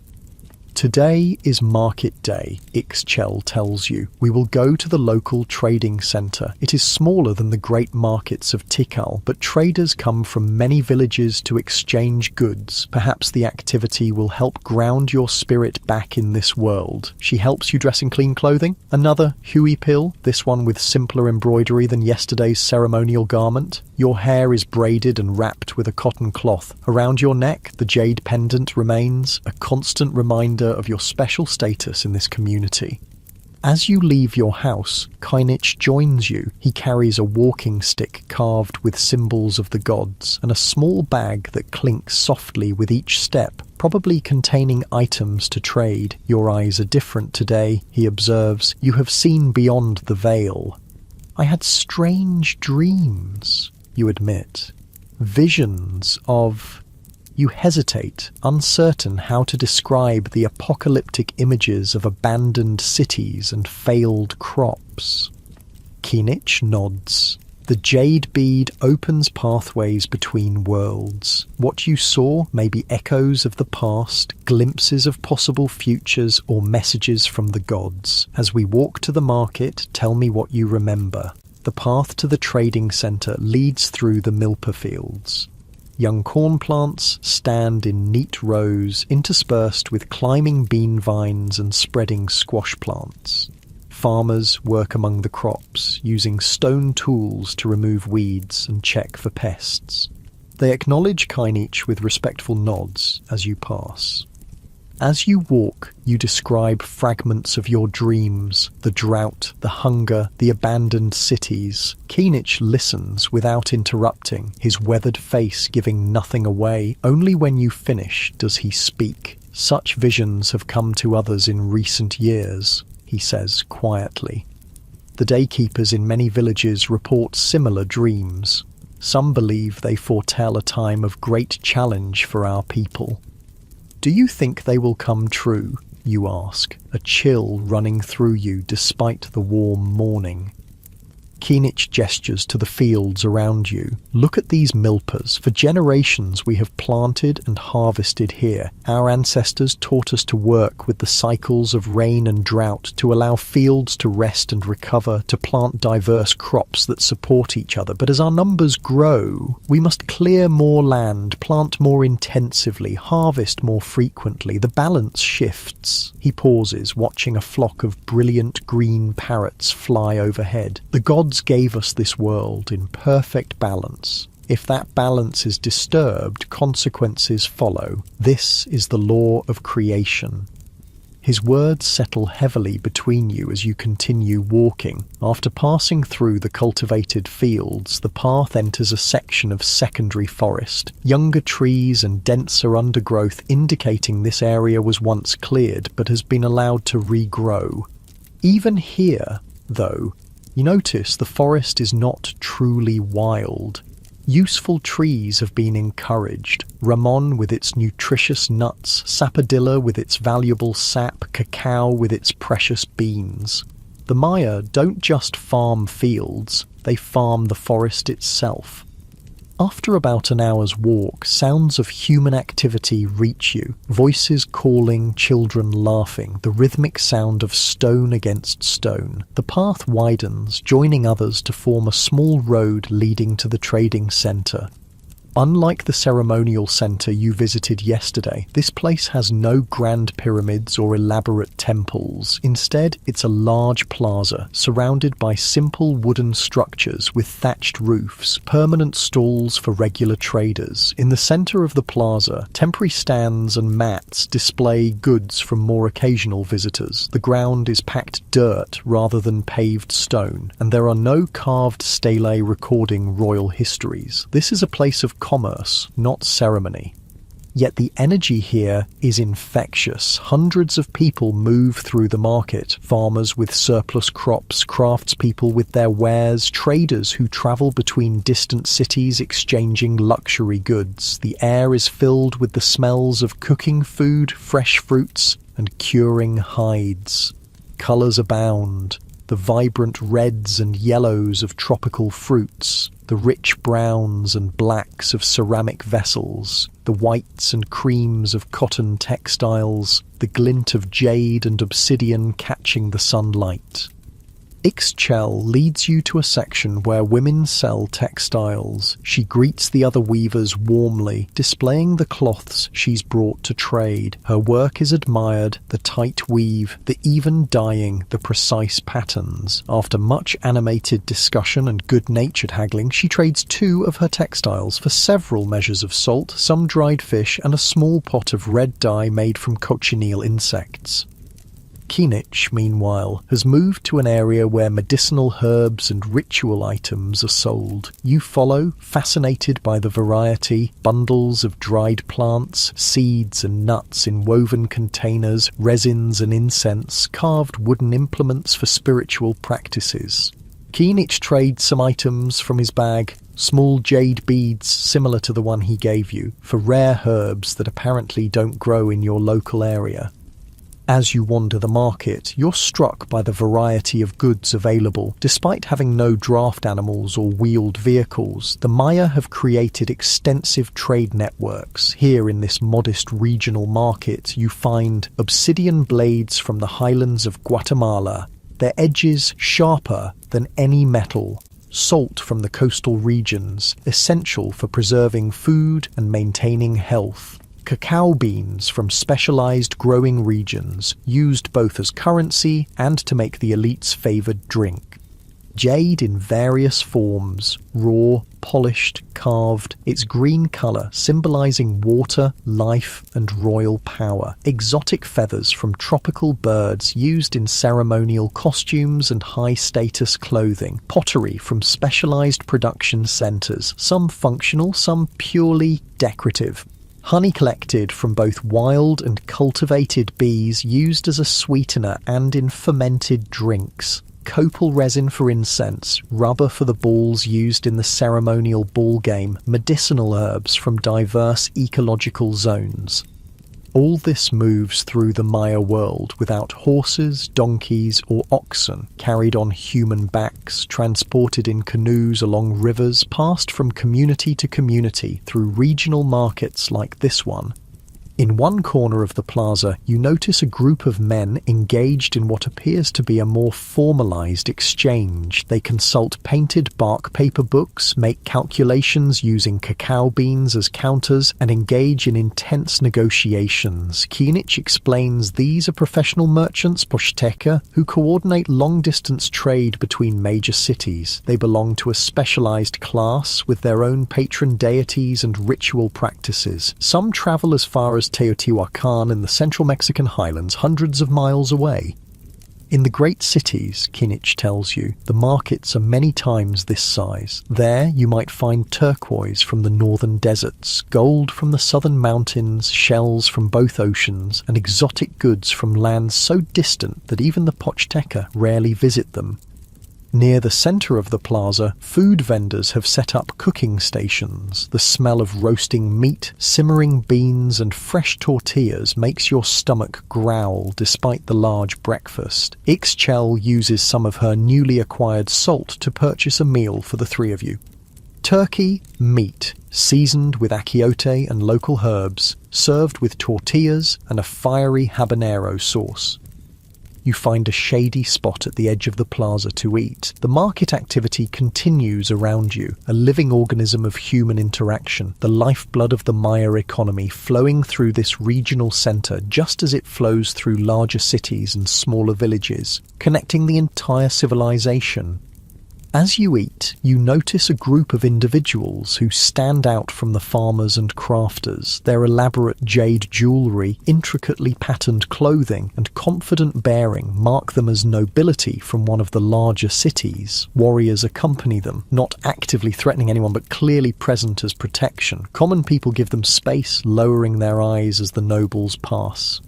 "Today is market day," Ixchel tells you. "We will go to the local trading centre. It is smaller than the great markets of Tikal, but traders come from many villages to exchange goods. Perhaps the activity will help ground your spirit back in this world." She helps you dress in clean clothing. Another Hui pill, this one with simpler embroidery than yesterday's ceremonial garment. Your hair is braided and wrapped with a cotton cloth. Around your neck, the jade pendant remains, a constant reminder of your special status in this community. As you leave your house, Kinich joins you. He carries a walking stick carved with symbols of the gods, and a small bag that clinks softly with each step, probably containing items to trade. "Your eyes are different today," he observes. "You have seen beyond the veil." "I had strange dreams," you admit. "Visions of..." You hesitate, uncertain how to describe the apocalyptic images of abandoned cities and failed crops. Kinich nods. The jade bead opens pathways between worlds. What you saw may be echoes of the past, glimpses of possible futures, or messages from the gods. As we walk to the market, tell me what you remember. The path to the trading centre leads through the milpa fields. Young corn plants stand in neat rows interspersed with climbing bean vines and spreading squash plants. Farmers work among the crops, using stone tools to remove weeds and check for pests. They acknowledge Kinich with respectful nods as you pass. As you walk, you describe fragments of your dreams, the drought, the hunger, the abandoned cities. Kinich listens without interrupting, his weathered face giving nothing away. Only when you finish does he speak. Such visions have come to others in recent years, he says quietly. The daykeepers in many villages report similar dreams. Some believe they foretell a time of great challenge for our people. Do you think they will come true, you ask, a chill running through you despite the warm morning. Kinich gestures to the fields around you. Look at these milpas. For generations we have planted and harvested here. Our ancestors taught us to work with the cycles of rain and drought, to allow fields to rest and recover, to plant diverse crops that support each other. But as our numbers grow, we must clear more land, plant more intensively, harvest more frequently. The balance shifts. He pauses, watching a flock of brilliant green parrots fly overhead. The gods gave us this world in perfect balance. If that balance is disturbed, consequences follow. This is the law of creation. His words settle heavily between you as you continue walking. After passing through the cultivated fields, the path enters a section of secondary forest. Younger trees and denser undergrowth indicating this area was once cleared but has been allowed to regrow. Even here, though, you notice the forest is not truly wild. Useful trees have been encouraged. Ramon with its nutritious nuts, sapodilla with its valuable sap, cacao with its precious beans. The Maya don't just farm fields, they farm the forest itself. After about an hour's walk, sounds of human activity reach you. Voices calling, children laughing, the rhythmic sound of stone against stone. The path widens, joining others to form a small road leading to the trading centre. Unlike the ceremonial centre you visited yesterday, this place has no grand pyramids or elaborate temples. Instead, it's a large plaza, surrounded by simple wooden structures with thatched roofs, permanent stalls for regular traders. In the centre of the plaza, temporary stands and mats display goods from more occasional visitors. The ground is packed dirt rather than paved stone, and there are no carved stelae recording royal histories. This is a place of commerce, not ceremony. Yet the energy here is infectious. Hundreds of people move through the market. Farmers with surplus crops, craftspeople with their wares, traders who travel between distant cities exchanging luxury goods. The air is filled with the smells of cooking food, fresh fruits, and curing hides. Colours abound. The vibrant reds and yellows of tropical fruits, the rich browns and blacks of ceramic vessels, the whites and creams of cotton textiles, the glint of jade and obsidian catching the sunlight. Ixchel leads you to a section where women sell textiles. She greets the other weavers warmly, displaying the cloths she's brought to trade. Her work is admired, the tight weave, the even dyeing, the precise patterns. After much animated discussion and good-natured haggling, she trades 2 of her textiles for several measures of salt, some dried fish, and a small pot of red dye made from cochineal insects. Kinich, meanwhile, has moved to an area where medicinal herbs and ritual items are sold. You follow, fascinated by the variety, bundles of dried plants, seeds and nuts in woven containers, resins and incense, carved wooden implements for spiritual practices. Kinich trades some items from his bag, small jade beads similar to the one he gave you, for rare herbs that apparently don't grow in your local area. As you wander the market, you're struck by the variety of goods available. Despite having no draft animals or wheeled vehicles, the Maya have created extensive trade networks. Here in this modest regional market, you find obsidian blades from the highlands of Guatemala, their edges sharper than any metal, salt from the coastal regions, essential for preserving food and maintaining health, cacao beans from specialized growing regions, used both as currency and to make the elite's favored drink. Jade in various forms, raw, polished, carved, its green color symbolizing water, life, and royal power. Exotic feathers from tropical birds used in ceremonial costumes and high-status clothing. Pottery from specialized production centers, some functional, some purely decorative. Honey collected from both wild and cultivated bees used as a sweetener and in fermented drinks. Copal resin for incense, rubber for the balls used in the ceremonial ball game, medicinal herbs from diverse ecological zones. All this moves through the Maya world without horses, donkeys, or oxen, carried on human backs, transported in canoes along rivers, passed from community to community through regional markets like this one. In one corner of the plaza, you notice a group of men engaged in what appears to be a more formalized exchange. They consult painted bark paper books, make calculations using cacao beans as counters, and engage in intense negotiations. Kinich explains these are professional merchants, poshteka, who coordinate long-distance trade between major cities. They belong to a specialized class with their own patron deities and ritual practices. Some travel as far as Teotihuacan in the central Mexican highlands, hundreds of miles away. In the great cities, Kinich tells you, the markets are many times this size. There you might find turquoise from the northern deserts, gold from the southern mountains, shells from both oceans, and exotic goods from lands so distant that even the Pochteka rarely visit them. Near the center of the plaza, food vendors have set up cooking stations. The smell of roasting meat, simmering beans, and fresh tortillas makes your stomach growl despite the large breakfast. Ixchel uses some of her newly acquired salt to purchase a meal for the three of you. Turkey, meat, seasoned with achiote and local herbs, served with tortillas and a fiery habanero sauce. You find a shady spot at the edge of the plaza to eat. The market activity continues around you, a living organism of human interaction, the lifeblood of the Maya economy flowing through this regional center just as it flows through larger cities and smaller villages, connecting the entire civilization. As you eat, you notice a group of individuals who stand out from the farmers and crafters. Their elaborate jade jewelry, intricately patterned clothing, and confident bearing mark them as nobility from one of the larger cities. Warriors accompany them, not actively threatening anyone but clearly present as protection. Common people give them space, lowering their eyes as the nobles pass.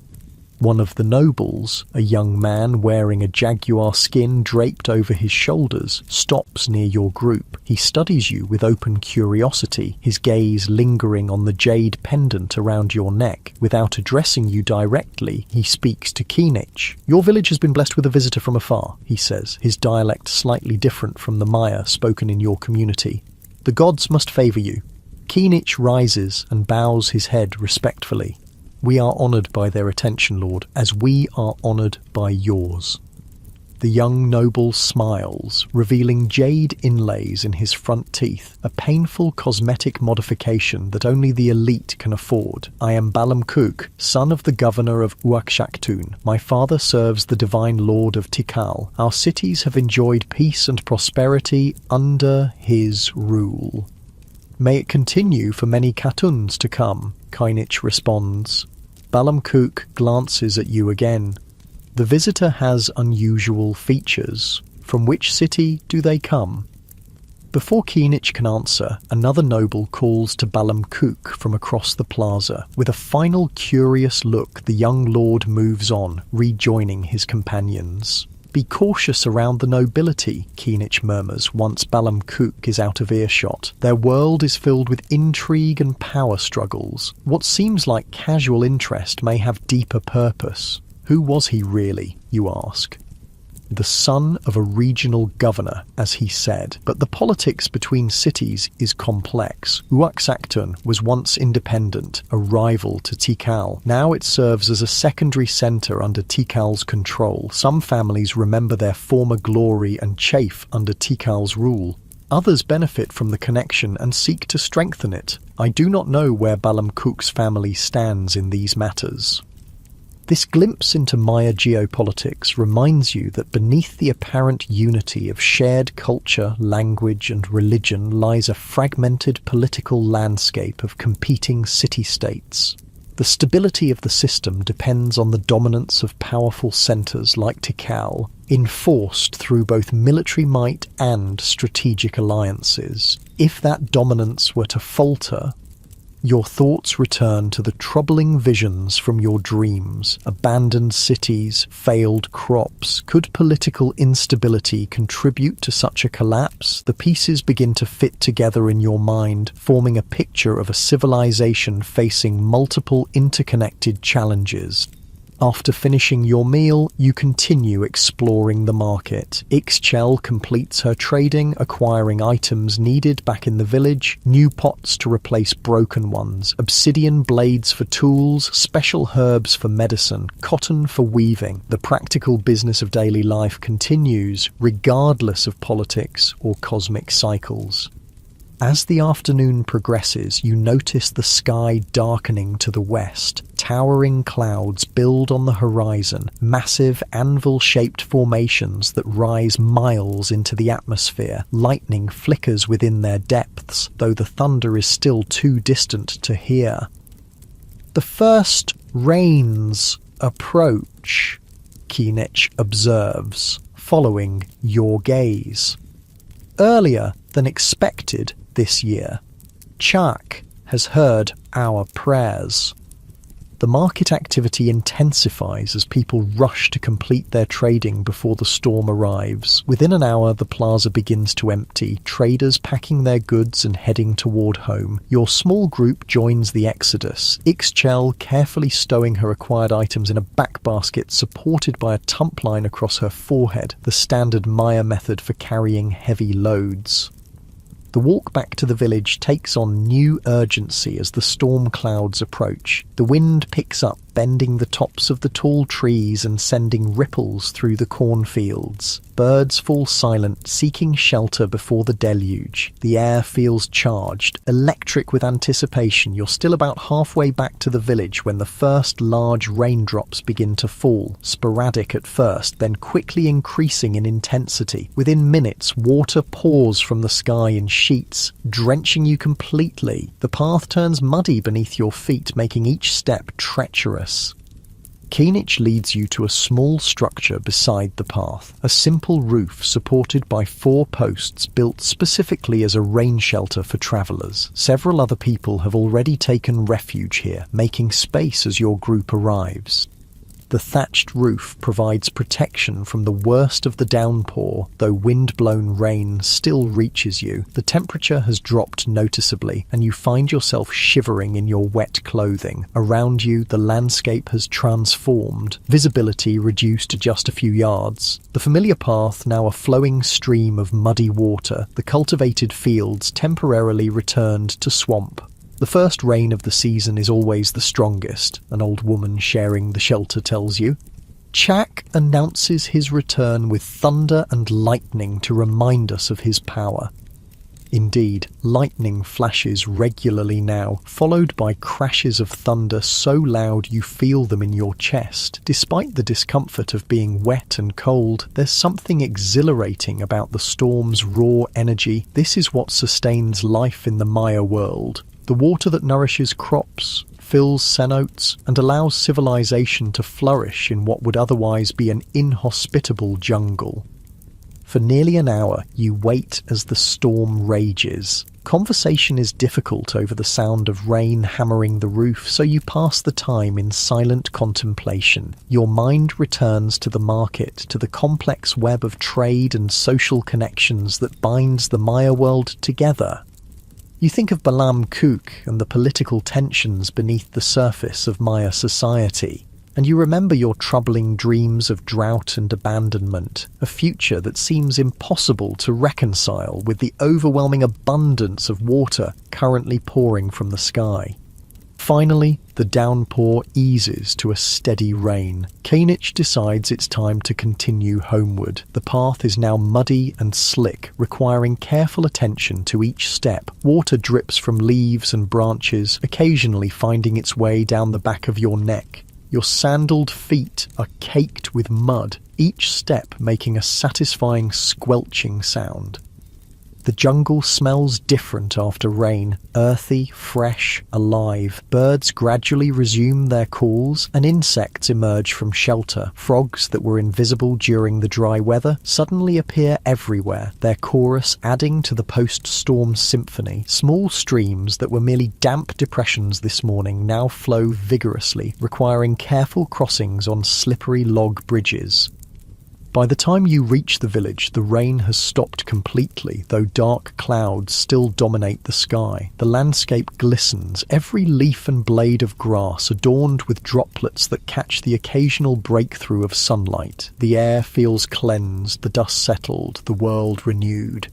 One of the nobles, a young man wearing a jaguar skin draped over his shoulders, stops near your group. He studies you with open curiosity, his gaze lingering on the jade pendant around your neck. Without addressing you directly, he speaks to Kinich. "Your village has been blessed with a visitor from afar," he says, his dialect slightly different from the Maya spoken in your community. "The gods must favor you." Kinich rises and bows his head respectfully. "We are honored by their attention, Lord, as we are honored by yours." The young noble smiles, revealing jade inlays in his front teeth, a painful cosmetic modification that only the elite can afford. "I am Balamkuk, son of the governor of Uakshaktun. My father serves the divine lord of Tikal. Our cities have enjoyed peace and prosperity under his rule. May it continue for many Katuns to come," Kinich responds. Balamkuk glances at you again. The visitor has unusual features. From which city do they come? Before Kinich can answer, another noble calls to Balamkuk from across the plaza. With a final curious look, the young lord moves on, rejoining his companions. "Be cautious around the nobility," Kinich murmurs once Balamkuk is out of earshot. "Their world is filled with intrigue and power struggles. What seems like casual interest may have deeper purpose." Who was he really, you ask? The son of a regional governor, as he said, but the politics between cities is complex. Uaxactun was once independent, a rival to Tikal. Now it serves as a secondary center under Tikal's control. Some families remember their former glory and chafe under Tikal's rule. Others benefit from the connection and seek to strengthen it. I do not know where Balamkuk's family stands in these matters. This glimpse into Maya geopolitics reminds you that beneath the apparent unity of shared culture, language, and religion lies a fragmented political landscape of competing city-states. The stability of the system depends on the dominance of powerful centres like Tikal, enforced through both military might and strategic alliances. If that dominance were to falter, your thoughts return to the troubling visions from your dreams. Abandoned cities, failed crops. Could political instability contribute to such a collapse? The pieces begin to fit together in your mind, forming a picture of a civilization facing multiple interconnected challenges. After finishing your meal, you continue exploring the market. Ixchel completes her trading, acquiring items needed back in the village, new pots to replace broken ones, obsidian blades for tools, special herbs for medicine, cotton for weaving. The practical business of daily life continues, regardless of politics or cosmic cycles. As the afternoon progresses, you notice the sky darkening to the west. Towering clouds build on the horizon, massive anvil-shaped formations that rise miles into the atmosphere. Lightning flickers within their depths, though the thunder is still too distant to hear. The first rains approach, Kinich observes, following your gaze. Earlier than expected this year, Chak has heard our prayers. The market activity intensifies as people rush to complete their trading before the storm arrives. Within an hour, the plaza begins to empty, traders packing their goods and heading toward home. Your small group joins the exodus, Ixchel carefully stowing her acquired items in a back basket supported by a tump line across her forehead, the standard Maya method for carrying heavy loads. The walk back to the village takes on new urgency as the storm clouds approach. The wind picks up, bending the tops of the tall trees and sending ripples through the cornfields. Birds fall silent, seeking shelter before the deluge. The air feels charged, electric with anticipation. You're still about halfway back to the village when the first large raindrops begin to fall, sporadic at first, then quickly increasing in intensity. Within minutes, water pours from the sky in sheets, drenching you completely. The path turns muddy beneath your feet, making each step treacherous. Kinich leads you to a small structure beside the path, a simple roof supported by 4 posts built specifically as a rain shelter for travellers. Several other people have already taken refuge here, making space as your group arrives. The thatched roof provides protection from the worst of the downpour, though wind-blown rain still reaches you. The temperature has dropped noticeably, and you find yourself shivering in your wet clothing. Around you, the landscape has transformed, visibility reduced to just a few yards. The familiar path now a flowing stream of muddy water, the cultivated fields temporarily returned to swamp. The first rain of the season is always the strongest, an old woman sharing the shelter tells you. Chak announces his return with thunder and lightning to remind us of his power. Indeed, lightning flashes regularly now, followed by crashes of thunder so loud you feel them in your chest. Despite the discomfort of being wet and cold, there's something exhilarating about the storm's raw energy. This is what sustains life in the Maya world. The water that nourishes crops, fills cenotes, and allows civilization to flourish in what would otherwise be an inhospitable jungle. For nearly an hour, you wait as the storm rages. Conversation is difficult over the sound of rain hammering the roof, so you pass the time in silent contemplation. Your mind returns to the market, to the complex web of trade and social connections that binds the Maya world together. You think of Balamkuk and the political tensions beneath the surface of Maya society, and you remember your troubling dreams of drought and abandonment, a future that seems impossible to reconcile with the overwhelming abundance of water currently pouring from the sky. Finally, the downpour eases to a steady rain. Keinich decides it's time to continue homeward. The path is now muddy and slick, requiring careful attention to each step. Water drips from leaves and branches, occasionally finding its way down the back of your neck. Your sandaled feet are caked with mud, each step making a satisfying squelching sound. The jungle smells different after rain, earthy, fresh, alive. Birds gradually resume their calls, and insects emerge from shelter. Frogs that were invisible during the dry weather suddenly appear everywhere, their chorus adding to the post-storm symphony. Small streams that were merely damp depressions this morning now flow vigorously, requiring careful crossings on slippery log bridges. By the time you reach the village, the rain has stopped completely, though dark clouds still dominate the sky. The landscape glistens, every leaf and blade of grass adorned with droplets that catch the occasional breakthrough of sunlight. The air feels cleansed, the dust settled, the world renewed.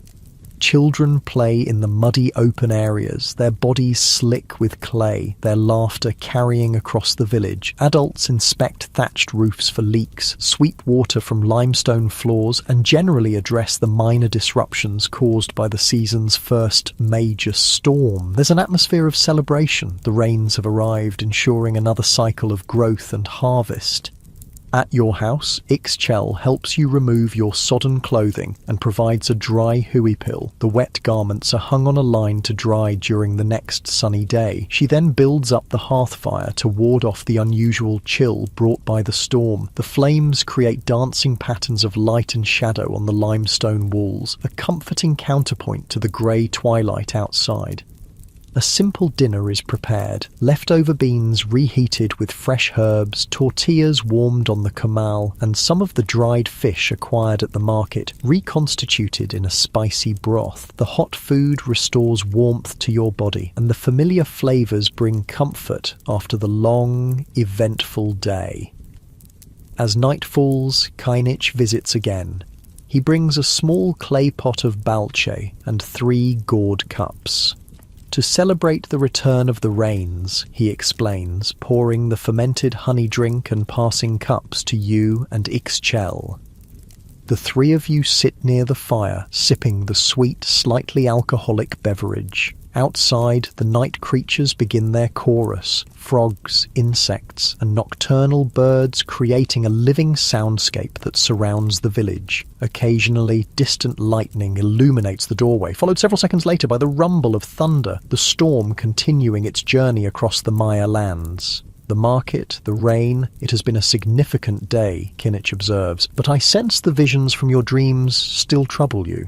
Children play in the muddy open areas, their bodies slick with clay, their laughter carrying across the village. Adults inspect thatched roofs for leaks, sweep water from limestone floors, and generally address the minor disruptions caused by the season's first major storm. There's an atmosphere of celebration. The rains have arrived, ensuring another cycle of growth and harvest. At your house, Ixchel helps you remove your sodden clothing and provides a dry huipill. The wet garments are hung on a line to dry during the next sunny day. She then builds up the hearth fire to ward off the unusual chill brought by the storm. The flames create dancing patterns of light and shadow on the limestone walls, a comforting counterpoint to the grey twilight outside. A simple dinner is prepared, leftover beans reheated with fresh herbs, tortillas warmed on the comal, and some of the dried fish acquired at the market reconstituted in a spicy broth. The hot food restores warmth to your body, and the familiar flavours bring comfort after the long, eventful day. As night falls, Keinich visits again. He brings a small clay pot of balche and 3 gourd cups. To celebrate the return of the rains, he explains, pouring the fermented honey drink and passing cups to you and Ixchel. The 3 of you sit near the fire, sipping the sweet, slightly alcoholic beverage. Outside, the night creatures begin their chorus, frogs, insects, and nocturnal birds creating a living soundscape that surrounds the village. Occasionally, distant lightning illuminates the doorway, followed several seconds later by the rumble of thunder, the storm continuing its journey across the Maya lands. The market, the rain, it has been a significant day, Keinich observes, but I sense the visions from your dreams still trouble you.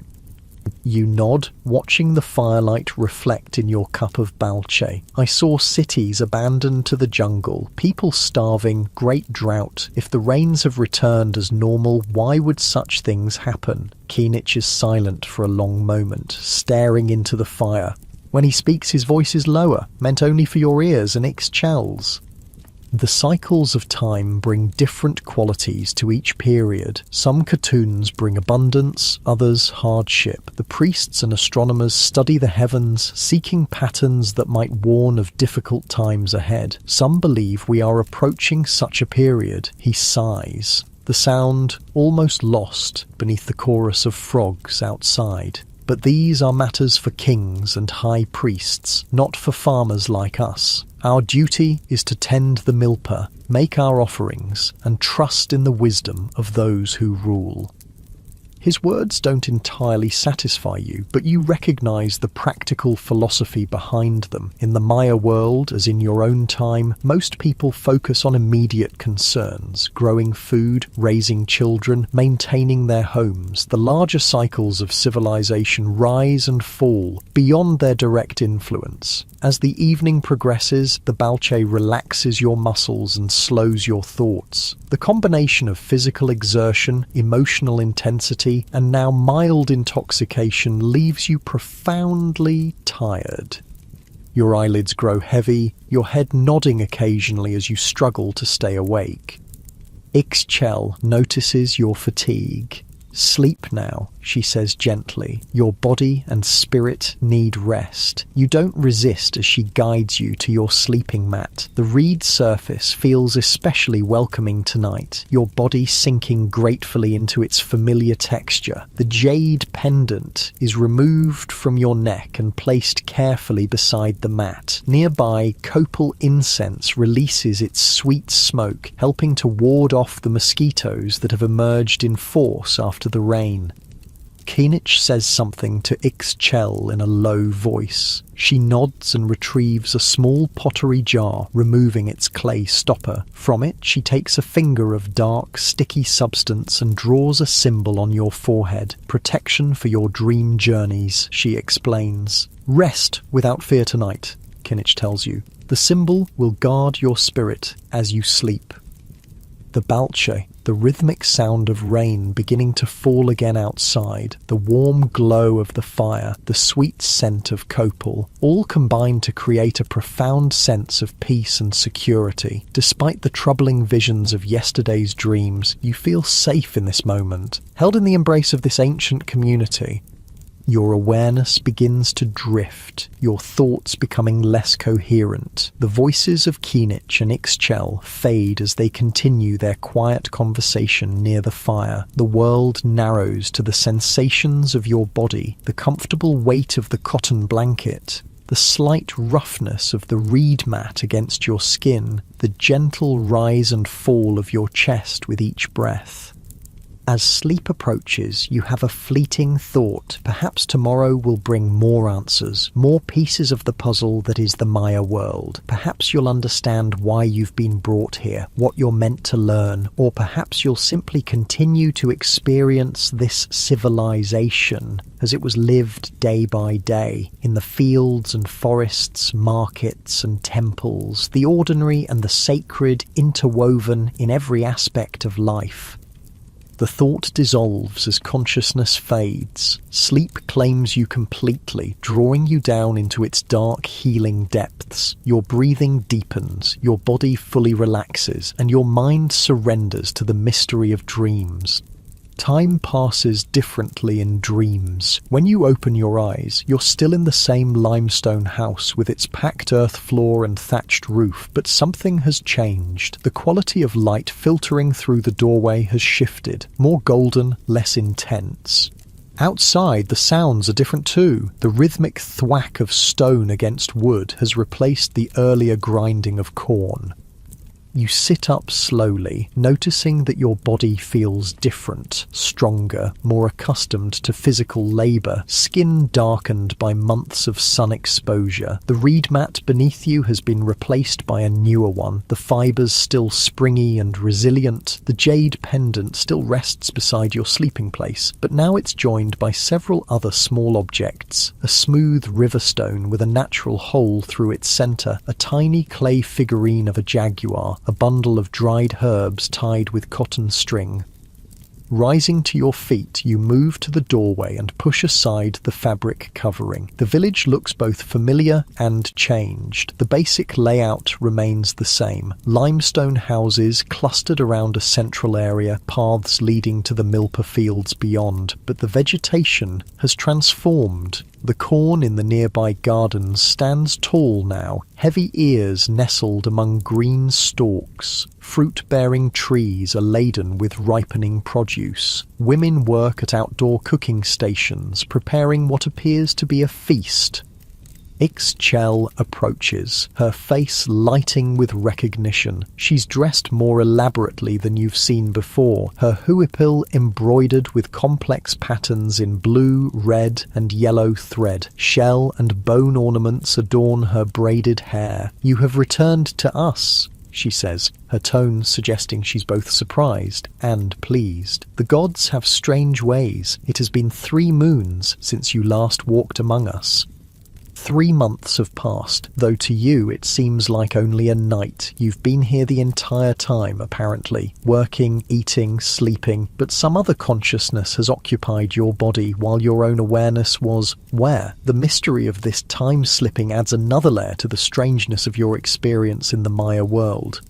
You nod, watching the firelight reflect in your cup of balche. I saw cities abandoned to the jungle, people starving, great drought. If the rains have returned as normal, why would such things happen? Keinich is silent for a long moment, staring into the fire. When he speaks, his voice is lower, meant only for your ears and Ixchel's. The cycles of time bring different qualities to each period. Some cartoons bring abundance, others hardship. The priests and astronomers study the heavens, seeking patterns that might warn of difficult times ahead. Some believe we are approaching such a period. He sighs, the sound almost lost beneath the chorus of frogs outside. But these are matters for kings and high priests, not for farmers like us. Our duty is to tend the milpa, make our offerings, and trust in the wisdom of those who rule. His words don't entirely satisfy you, but you recognize the practical philosophy behind them. In the Maya world, as in your own time, most people focus on immediate concerns: growing food, raising children, maintaining their homes. The larger cycles of civilization rise and fall beyond their direct influence. As the evening progresses, the balche relaxes your muscles and slows your thoughts. The combination of physical exertion, emotional intensity, and now mild intoxication leaves you profoundly tired. Your eyelids grow heavy, your head nodding occasionally as you struggle to stay awake. Ixchel notices your fatigue. Sleep now. she says gently. Your body and spirit need rest. You don't resist as she guides you to your sleeping mat. The reed surface feels especially welcoming tonight, your body sinking gratefully into its familiar texture. The jade pendant is removed from your neck and placed carefully beside the mat. Nearby, copal incense releases its sweet smoke, helping to ward off the mosquitoes that have emerged in force after the rain. Keenich says something to Ixchel in a low voice. She nods and retrieves a small pottery jar, removing its clay stopper. From it, she takes a finger of dark, sticky substance and draws a symbol on your forehead. Protection for your dream journeys, she explains. Rest without fear tonight, Keenich tells you. The symbol will guard your spirit as you sleep. The balche, the rhythmic sound of rain beginning to fall again outside, the warm glow of the fire, the sweet scent of copal, all combine to create a profound sense of peace and security. Despite the troubling visions of yesterday's dreams, you feel safe in this moment, held in the embrace of this ancient community. Your awareness begins to drift, your thoughts becoming less coherent. The voices of Keenich and Ixchel fade as they continue their quiet conversation near the fire. The world narrows to the sensations of your body, the comfortable weight of the cotton blanket, the slight roughness of the reed mat against your skin, the gentle rise and fall of your chest with each breath. As sleep approaches, you have a fleeting thought. Perhaps tomorrow will bring more answers, more pieces of the puzzle that is the Maya world. Perhaps you'll understand why you've been brought here, what you're meant to learn, or perhaps you'll simply continue to experience this civilization as it was lived day by day, in the fields and forests, markets and temples, the ordinary and the sacred interwoven in every aspect of life. The thought dissolves as consciousness fades. Sleep claims you completely, drawing you down into its dark, healing depths. Your breathing deepens, your body fully relaxes, and your mind surrenders to the mystery of dreams. Time passes differently in dreams. When you open your eyes, you're still in the same limestone house with its packed earth floor and thatched roof, but something has changed. The quality of light filtering through the doorway has shifted, more golden, less intense. Outside, the sounds are different too. The rhythmic thwack of stone against wood has replaced the earlier grinding of corn. You sit up slowly, noticing that your body feels different, stronger, more accustomed to physical labour, skin darkened by months of sun exposure. The reed mat beneath you has been replaced by a newer one, the fibres still springy and resilient. The jade pendant still rests beside your sleeping place, but now it's joined by several other small objects. A smooth river stone with a natural hole through its centre, a tiny clay figurine of a jaguar, a bundle of dried herbs tied with cotton string. Rising to your feet, you move to the doorway and push aside the fabric covering. The village looks both familiar and changed. The basic layout remains the same. Limestone houses clustered around a central area, paths leading to the milpa fields beyond, but the vegetation has transformed. The corn in the nearby gardens stands tall now, heavy ears nestled among green stalks. Fruit-bearing trees are laden with ripening produce. Women work at outdoor cooking stations, preparing what appears to be a feast. Ixchel approaches, her face lighting with recognition. She's dressed more elaborately than you've seen before, her huipil embroidered with complex patterns in blue, red, and yellow thread. Shell and bone ornaments adorn her braided hair. "You have returned to us," she says, her tone suggesting she's both surprised and pleased. "The gods have strange ways. It has been 3 moons since you last walked among us." 3 months have passed, though to you it seems like only a night. You've been here the entire time, apparently, working, eating, sleeping, but some other consciousness has occupied your body while your own awareness was where? The mystery of this time slipping adds another layer to the strangeness of your experience in the Maya world.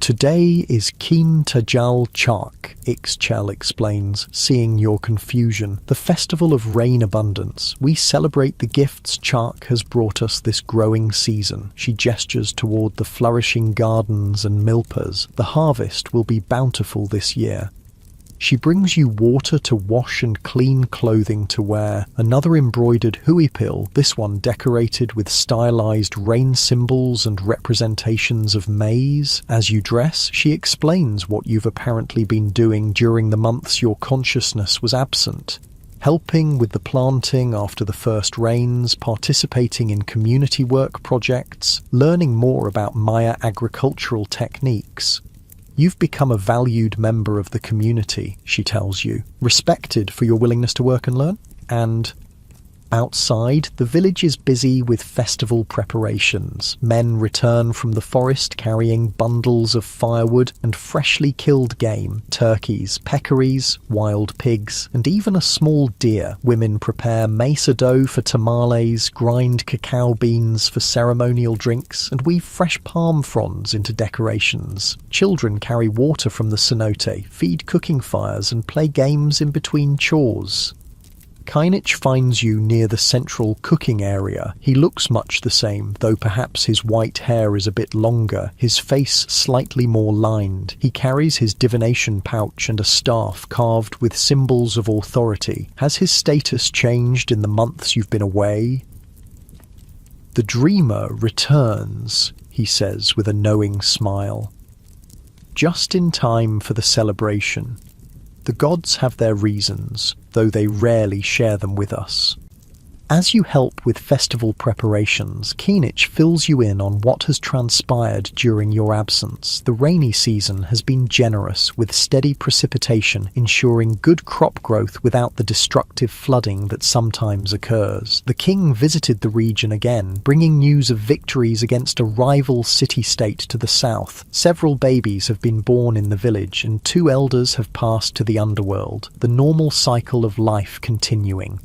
Today is Kin Tajal Chak, Ixchel explains, seeing your confusion. The festival of rain abundance. We celebrate the gifts Chak has brought us this growing season. She gestures toward the flourishing gardens and milpas. The harvest will be bountiful this year. She brings you water to wash and clean clothing to wear. Another embroidered huipil, this one decorated with stylized rain symbols and representations of maize. As you dress, she explains what you've apparently been doing during the months your consciousness was absent. Helping with the planting after the first rains, participating in community work projects, learning more about Maya agricultural techniques. You've become a valued member of the community, she tells you, respected for your willingness to work and learn. And outside, the village is busy with festival preparations. Men return from the forest carrying bundles of firewood and freshly killed game, turkeys, peccaries, wild pigs, and even a small deer. Women prepare mesa dough for tamales, grind cacao beans for ceremonial drinks, and weave fresh palm fronds into decorations. Children carry water from the cenote, feed cooking fires, and play games in between chores. Kinich finds you near the central cooking area. He looks much the same, though perhaps his white hair is a bit longer, his face slightly more lined. He carries his divination pouch and a staff carved with symbols of authority. Has his status changed in the months you've been away? The dreamer returns, he says with a knowing smile. Just in time for the celebration. The gods have their reasons, though they rarely share them with us. As you help with festival preparations, Kinich fills you in on what has transpired during your absence. The rainy season has been generous, with steady precipitation ensuring good crop growth without the destructive flooding that sometimes occurs. The king visited the region again, bringing news of victories against a rival city-state to the south. Several babies have been born in the village, and 2 elders have passed to the underworld, the normal cycle of life continuing.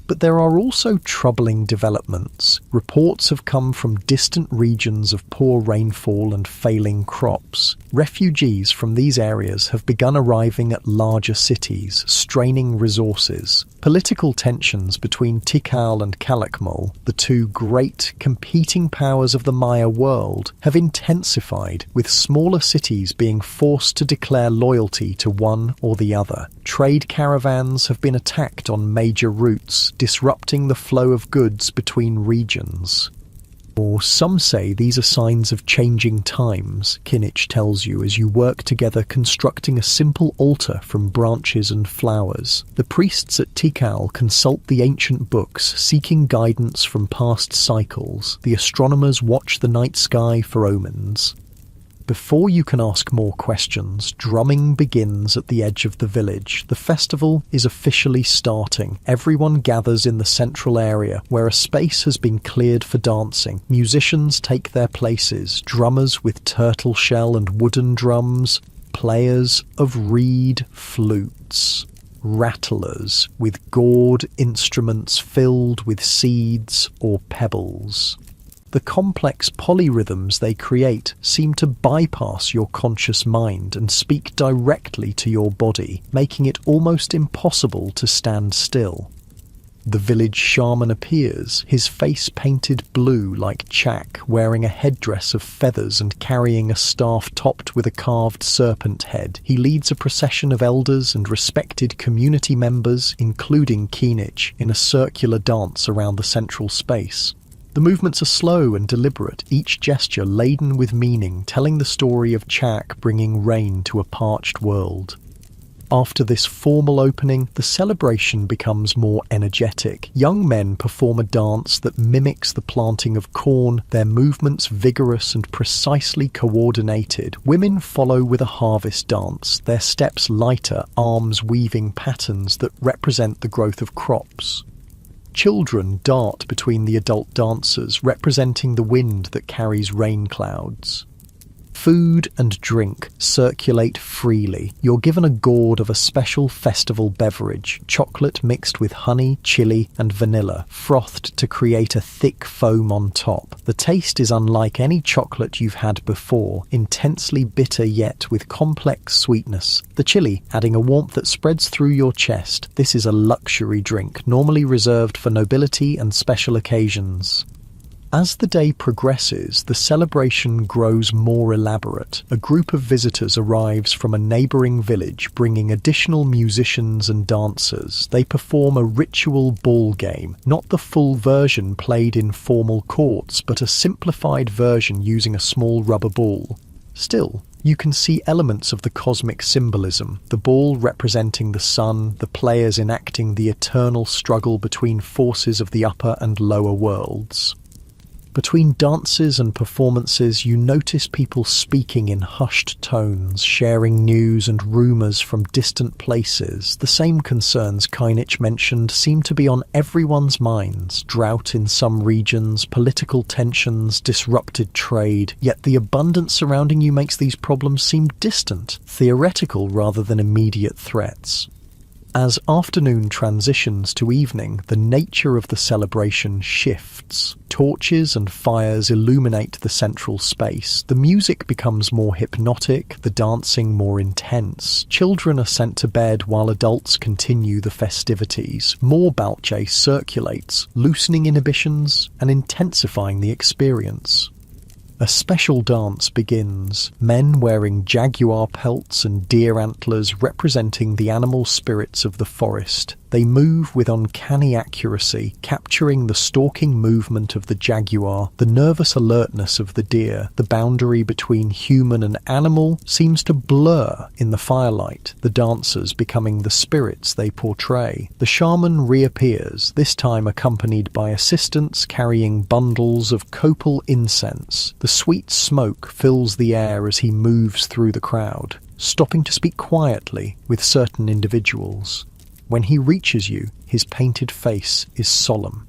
But there are also troubling developments. Reports have come from distant regions of poor rainfall and failing crops. Refugees from these areas have begun arriving at larger cities, straining resources. Political tensions between Tikal and Calakmul, the 2 great competing powers of the Maya world, have intensified, with smaller cities being forced to declare loyalty to one or the other. Trade caravans have been attacked on major routes, disrupting the flow of goods between regions. Or some say these are signs of changing times, Kinich tells you as you work together constructing a simple altar from branches and flowers. The priests at Tikal consult the ancient books, seeking guidance from past cycles. The astronomers watch the night sky for omens. Before you can ask more questions, drumming begins at the edge of the village. The festival is officially starting. Everyone gathers in the central area, where a space has been cleared for dancing. Musicians take their places, drummers with turtle shell and wooden drums, players of reed flutes, rattlers with gourd instruments filled with seeds or pebbles. The complex polyrhythms they create seem to bypass your conscious mind and speak directly to your body, making it almost impossible to stand still. The village shaman appears, his face painted blue like Chak, wearing a headdress of feathers and carrying a staff topped with a carved serpent head. He leads a procession of elders and respected community members, including Kinich, in a circular dance around the central space. The movements are slow and deliberate, each gesture laden with meaning, telling the story of Chak bringing rain to a parched world. After this formal opening, the celebration becomes more energetic. Young men perform a dance that mimics the planting of corn, their movements vigorous and precisely coordinated. Women follow with a harvest dance, their steps lighter, arms weaving patterns that represent the growth of crops. Children dart between the adult dancers, representing the wind that carries rain clouds. Food and drink circulate freely. You're given a gourd of a special festival beverage, chocolate mixed with honey, chili, and vanilla, frothed to create a thick foam on top. The taste is unlike any chocolate you've had before, intensely bitter yet with complex sweetness. The chili adding a warmth that spreads through your chest. This is a luxury drink, normally reserved for nobility and special occasions. As the day progresses, the celebration grows more elaborate. A group of visitors arrives from a neighbouring village, bringing additional musicians and dancers. They perform a ritual ball game, not the full version played in formal courts, but a simplified version using a small rubber ball. Still, you can see elements of the cosmic symbolism, the ball representing the sun, the players enacting the eternal struggle between forces of the upper and lower worlds. Between dances and performances, you notice people speaking in hushed tones, sharing news and rumours from distant places. The same concerns Kinich mentioned seem to be on everyone's minds. Drought in some regions, political tensions, disrupted trade. Yet the abundance surrounding you makes these problems seem distant, theoretical rather than immediate threats. As afternoon transitions to evening, the nature of the celebration shifts. Torches and fires illuminate the central space. The music becomes more hypnotic, the dancing more intense. Children are sent to bed while adults continue the festivities. More balche circulates, loosening inhibitions and intensifying the experience. A special dance begins, men wearing jaguar pelts and deer antlers representing the animal spirits of the forest. They move with uncanny accuracy, capturing the stalking movement of the jaguar, the nervous alertness of the deer. The boundary between human and animal seems to blur in the firelight, the dancers becoming the spirits they portray. The shaman reappears, this time accompanied by assistants carrying bundles of copal incense. The sweet smoke fills the air as he moves through the crowd, stopping to speak quietly with certain individuals. When he reaches you, his painted face is solemn.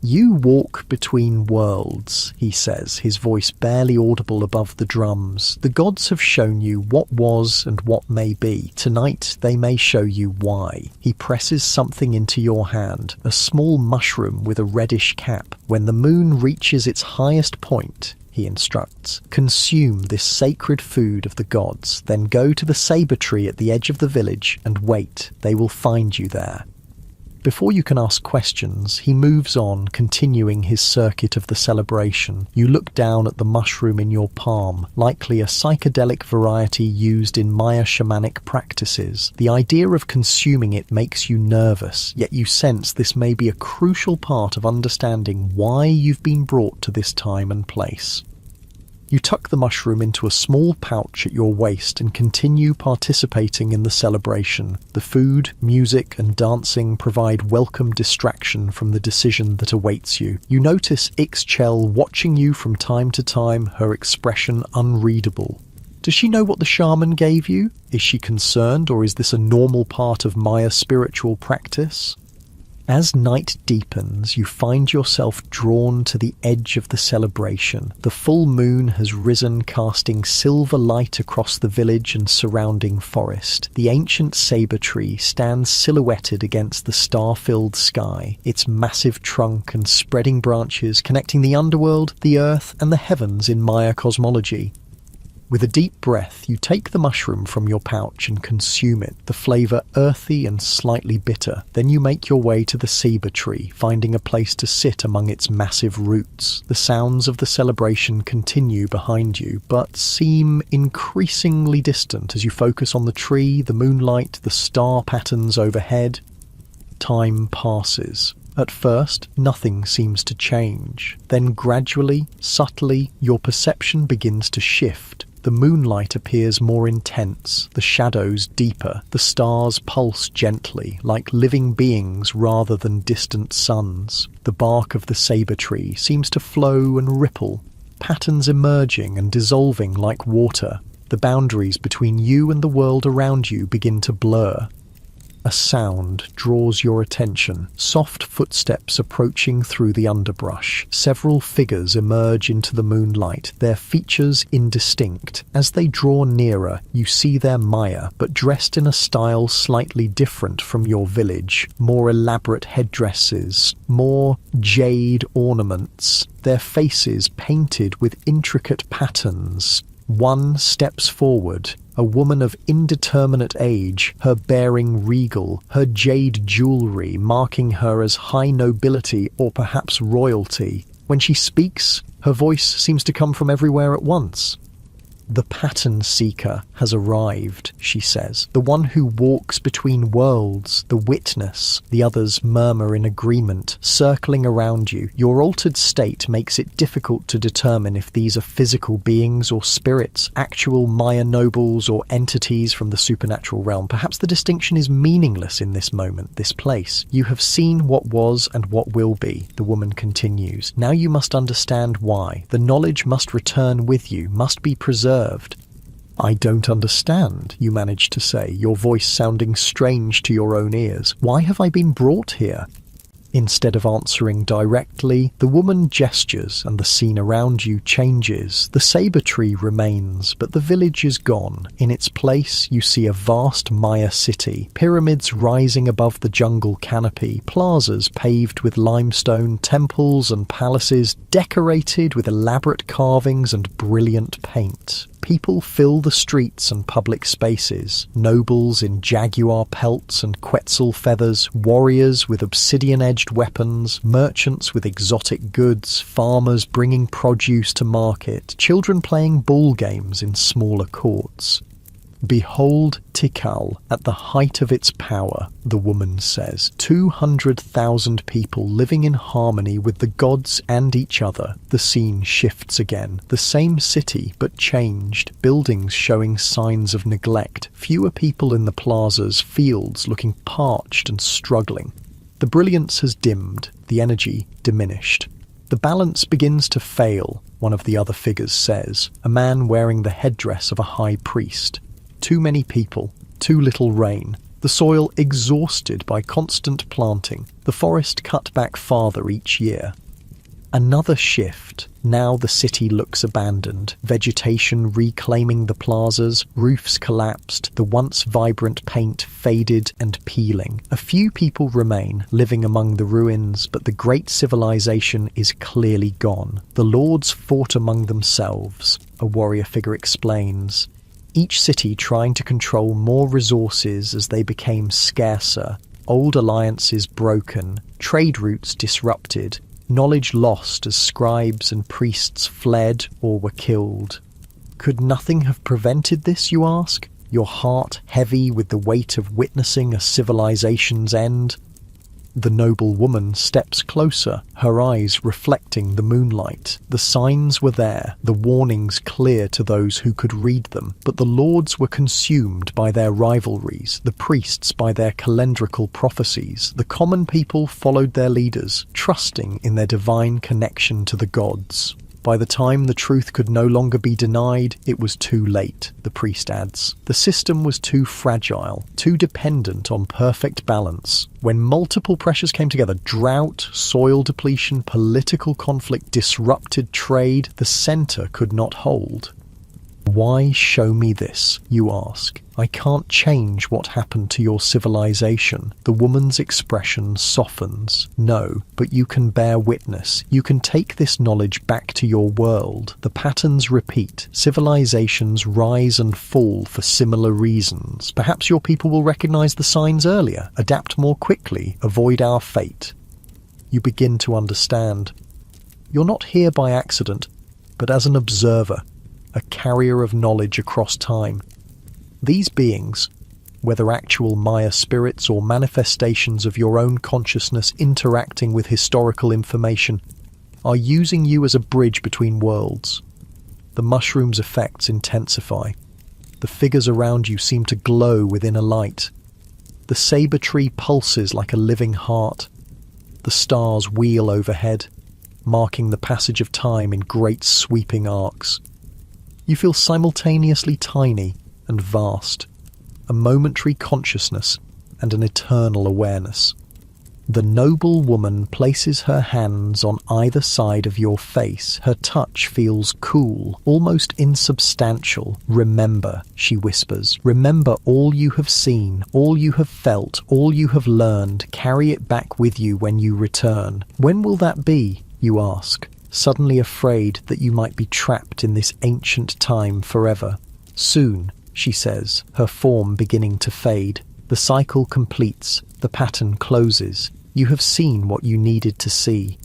"You walk between worlds," he says, his voice barely audible above the drums. "The gods have shown you what was and what may be. Tonight they may show you why." He presses something into your hand, a small mushroom with a reddish cap. "When the moon reaches its highest point," he instructs, "consume this sacred food of the gods, then go to the saber tree at the edge of the village and wait. They will find you there." Before you can ask questions, he moves on, continuing his circuit of the celebration. You look down at the mushroom in your palm, likely a psychedelic variety used in Maya shamanic practices. The idea of consuming it makes you nervous, yet you sense this may be a crucial part of understanding why you've been brought to this time and place. You tuck the mushroom into a small pouch at your waist and continue participating in the celebration. The food, music, and dancing provide welcome distraction from the decision that awaits you. You notice Ixchel watching you from time to time, her expression unreadable. Does she know what the shaman gave you? Is she concerned, or is this a normal part of Maya spiritual practice? As night deepens, you find yourself drawn to the edge of the celebration. The full moon has risen, casting silver light across the village and surrounding forest. The ancient saber tree stands silhouetted against the star-filled sky, its massive trunk and spreading branches connecting the underworld, the earth, and the heavens in Maya cosmology. With a deep breath, you take the mushroom from your pouch and consume it, the flavour earthy and slightly bitter. Then you make your way to the saber tree, finding a place to sit among its massive roots. The sounds of the celebration continue behind you, but seem increasingly distant as you focus on the tree, the moonlight, the star patterns overhead. Time passes. At first, nothing seems to change. Then gradually, subtly, your perception begins to shift. The moonlight appears more intense, the shadows deeper, the stars pulse gently, like living beings rather than distant suns. The bark of the saber tree seems to flow and ripple, patterns emerging and dissolving like water. The boundaries between you and the world around you begin to blur. A sound draws your attention. Soft footsteps approaching through the underbrush. Several figures emerge into the moonlight, their features indistinct. As they draw nearer, you see their Maya, but dressed in a style slightly different from your village. More elaborate headdresses, more jade ornaments, their faces painted with intricate patterns. One steps forward, a woman of indeterminate age, her bearing regal, her jade jewellery marking her as high nobility or perhaps royalty. When she speaks, her voice seems to come from everywhere at once. "The pattern seeker has arrived," she says. "The one who walks between worlds, the witness." The others murmur in agreement, circling around you. Your altered state makes it difficult to determine if these are physical beings or spirits, actual Maya nobles or entities from the supernatural realm. Perhaps the distinction is meaningless in this moment, this place. "You have seen what was and what will be," the woman continues. "Now you must understand why. The knowledge must return with you, must be preserved." "I don't understand," you manage to say, your voice sounding strange to your own ears. "Why have I been brought here?" Instead of answering directly, the woman gestures and the scene around you changes. The saber tree remains, but the village is gone. In its place, you see a vast Maya city, pyramids rising above the jungle canopy, plazas paved with limestone, temples and palaces decorated with elaborate carvings and brilliant paint. People fill the streets and public spaces, nobles in jaguar pelts and quetzal feathers, warriors with obsidian-edged weapons, merchants with exotic goods, farmers bringing produce to market, children playing ball games in smaller courts. "Behold Tikal at the height of its power," the woman says. 200,000 people living in harmony with the gods and each other. The scene shifts again. The same city, but changed. Buildings showing signs of neglect. Fewer people in the plazas, fields looking parched and struggling. The brilliance has dimmed, the energy diminished. "The balance begins to fail," one of the other figures says, a man wearing the headdress of a high priest. Too many people, too little rain, the soil exhausted by constant planting, the forest cut back farther each year. Another shift. Now the city looks abandoned, vegetation reclaiming the plazas, roofs collapsed, the once vibrant paint faded and peeling. A few people remain, living among the ruins, but the great civilization is clearly gone. The lords fought among themselves, a warrior figure explains. Each city trying to control more resources as they became scarcer, old alliances broken, trade routes disrupted, knowledge lost as scribes and priests fled or were killed. Could nothing have prevented this, you ask? Your heart heavy with the weight of witnessing a civilization's end? The noble woman steps closer, her eyes reflecting the moonlight. The signs were there, the warnings clear to those who could read them, but the lords were consumed by their rivalries, the priests by their calendrical prophecies. The common people followed their leaders, trusting in their divine connection to the gods. By the time the truth could no longer be denied, it was too late, the priest adds. The system was too fragile, too dependent on perfect balance. When multiple pressures came together, drought, soil depletion, political conflict, disrupted trade, the center could not hold. "Why show me this?" you ask. "I can't change what happened to your civilization." The woman's expression softens. "No, but you can bear witness. You can take this knowledge back to your world. The patterns repeat. Civilizations rise and fall for similar reasons. Perhaps your people will recognize the signs earlier, adapt more quickly, avoid our fate." You begin to understand. You're not here by accident, but as an observer, a carrier of knowledge across time. These beings, whether actual Maya spirits or manifestations of your own consciousness interacting with historical information, are using you as a bridge between worlds. The mushroom's effects intensify. The figures around you seem to glow within a light. The saber tree pulses like a living heart. The stars wheel overhead, marking the passage of time in great sweeping arcs. You feel simultaneously tiny and vast, a momentary consciousness and an eternal awareness. The noble woman places her hands on either side of your face. Her touch feels cool, almost insubstantial. "Remember," she whispers. "Remember all you have seen, all you have felt, all you have learned. Carry it back with you when you return." "When will that be?" you ask, suddenly afraid that you might be trapped in this ancient time forever. "Soon," she says, her form beginning to fade. The cycle completes, the pattern closes. You have seen what you needed to see.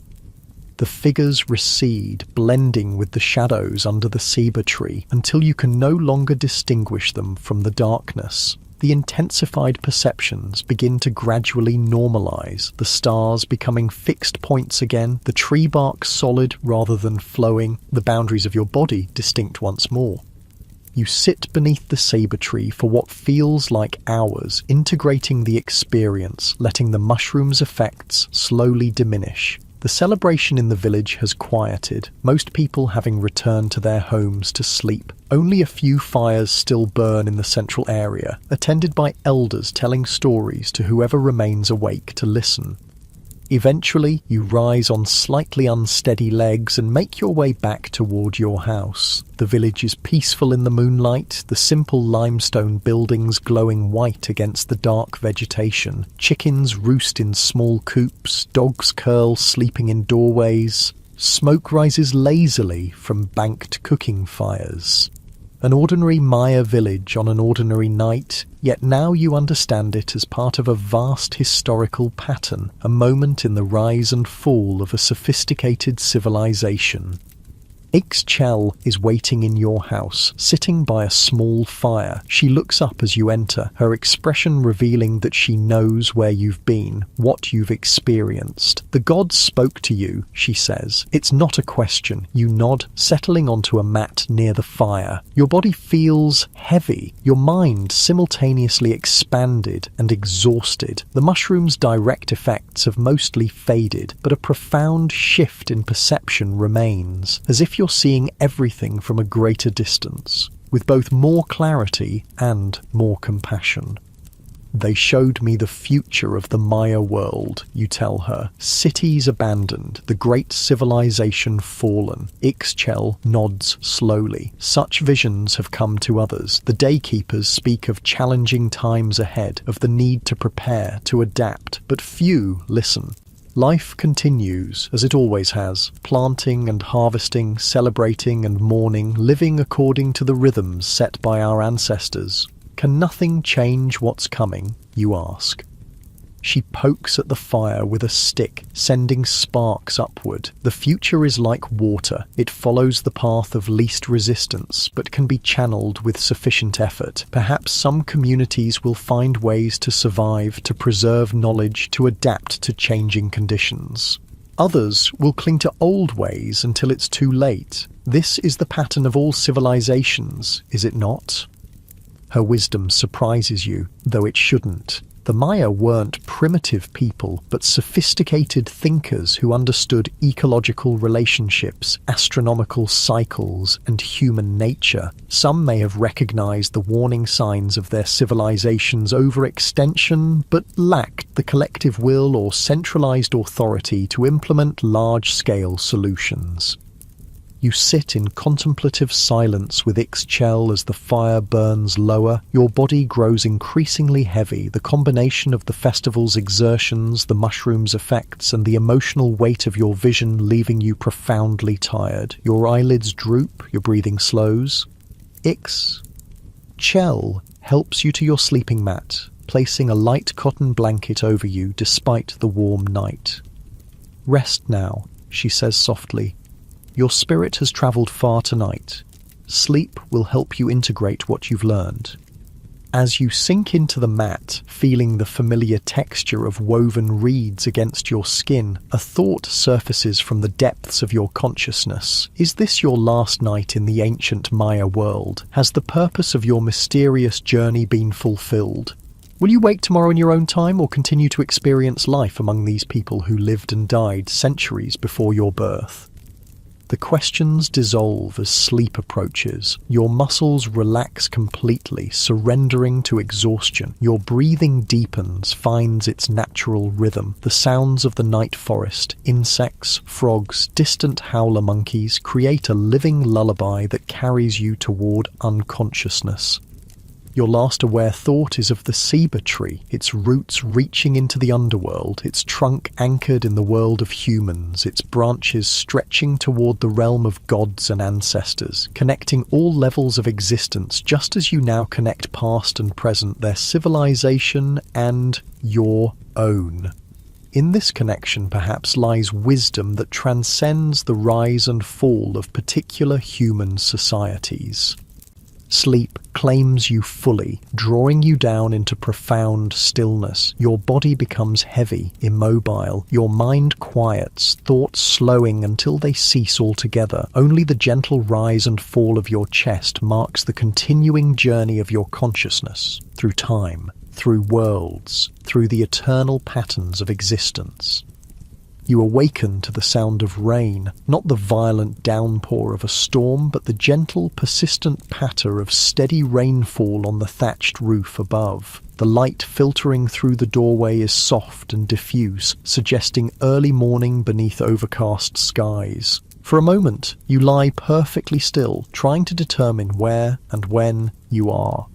The figures recede, blending with the shadows under the ceiba tree, until you can no longer distinguish them from the darkness. The intensified perceptions begin to gradually normalize, the stars becoming fixed points again, the tree bark solid rather than flowing, the boundaries of your body distinct once more. You sit beneath the saber tree for what feels like hours, integrating the experience, letting the mushroom's effects slowly diminish. The celebration in the village has quieted, most people having returned to their homes to sleep. Only a few fires still burn in the central area, attended by elders telling stories to whoever remains awake to listen. Eventually, you rise on slightly unsteady legs and make your way back toward your house. The village is peaceful in the moonlight, the simple limestone buildings glowing white against the dark vegetation. Chickens roost in small coops, dogs curl sleeping in doorways. Smoke rises lazily from banked cooking fires. An ordinary Maya village on an ordinary night, yet now you understand it as part of a vast historical pattern, a moment in the rise and fall of a sophisticated civilization. Ixchel is waiting in your house, sitting by a small fire. She looks up as you enter, her expression revealing that she knows where you've been, what you've experienced. "The gods spoke to you," she says. "It's not a question." You nod, settling onto a mat near the fire. Your body feels heavy, your mind simultaneously expanded and exhausted. The mushroom's direct effects have mostly faded, but a profound shift in perception remains, as if you're seeing everything from a greater distance, with both more clarity and more compassion. "They showed me the future of the Maya world," you tell her. "Cities abandoned, the great civilization fallen." Ixchel nods slowly. "Such visions have come to others. The daykeepers speak of challenging times ahead, of the need to prepare, to adapt, but few listen. Life continues, as it always has, planting and harvesting, celebrating and mourning, living according to the rhythms set by our ancestors. Can nothing change what's coming, you ask? She pokes at the fire with a stick, sending sparks upward. The future is like water. It follows the path of least resistance, but can be channeled with sufficient effort. Perhaps some communities will find ways to survive, to preserve knowledge, to adapt to changing conditions. Others will cling to old ways until it's too late. This is the pattern of all civilizations, is it not? Her wisdom surprises you, though it shouldn't. The Maya weren't primitive people, but sophisticated thinkers who understood ecological relationships, astronomical cycles, and human nature. Some may have recognized the warning signs of their civilization's overextension, but lacked the collective will or centralized authority to implement large-scale solutions. You sit in contemplative silence with Ixchel as the fire burns lower. Your body grows increasingly heavy, the combination of the festival's exertions, the mushroom's effects, and the emotional weight of your vision leaving you profoundly tired. Your eyelids droop, your breathing slows. Ixchel helps you to your sleeping mat, placing a light cotton blanket over you despite the warm night. "Rest now," she says softly. "Your spirit has travelled far tonight. Sleep will help you integrate what you've learned." As you sink into the mat, feeling the familiar texture of woven reeds against your skin, a thought surfaces from the depths of your consciousness. Is this your last night in the ancient Maya world? Has the purpose of your mysterious journey been fulfilled? Will you wake tomorrow in your own time or continue to experience life among these people who lived and died centuries before your birth? The The questions dissolve as sleep approaches. Your muscles relax completely, surrendering to exhaustion. Your breathing deepens, finds its natural rhythm. The sounds of the night forest, insects, frogs, distant howler monkeys create a living lullaby that carries you toward unconsciousness. Your last aware thought is of the ceiba tree, its roots reaching into the underworld, its trunk anchored in the world of humans, its branches stretching toward the realm of gods and ancestors, connecting all levels of existence just as you now connect past and present, their civilization and your own. In this connection perhaps lies wisdom that transcends the rise and fall of particular human societies. Sleep claims you fully, drawing you down into profound stillness. Your body becomes heavy, immobile. Your mind quiets, thoughts slowing until they cease altogether. Only the gentle rise and fall of your chest marks the continuing journey of your consciousness, through time, through worlds, through the eternal patterns of existence. You awaken to the sound of rain, not the violent downpour of a storm, but the gentle, persistent patter of steady rainfall on the thatched roof above. The light filtering through the doorway is soft and diffuse, suggesting early morning beneath overcast skies. For a moment, you lie perfectly still, trying to determine where and when you are.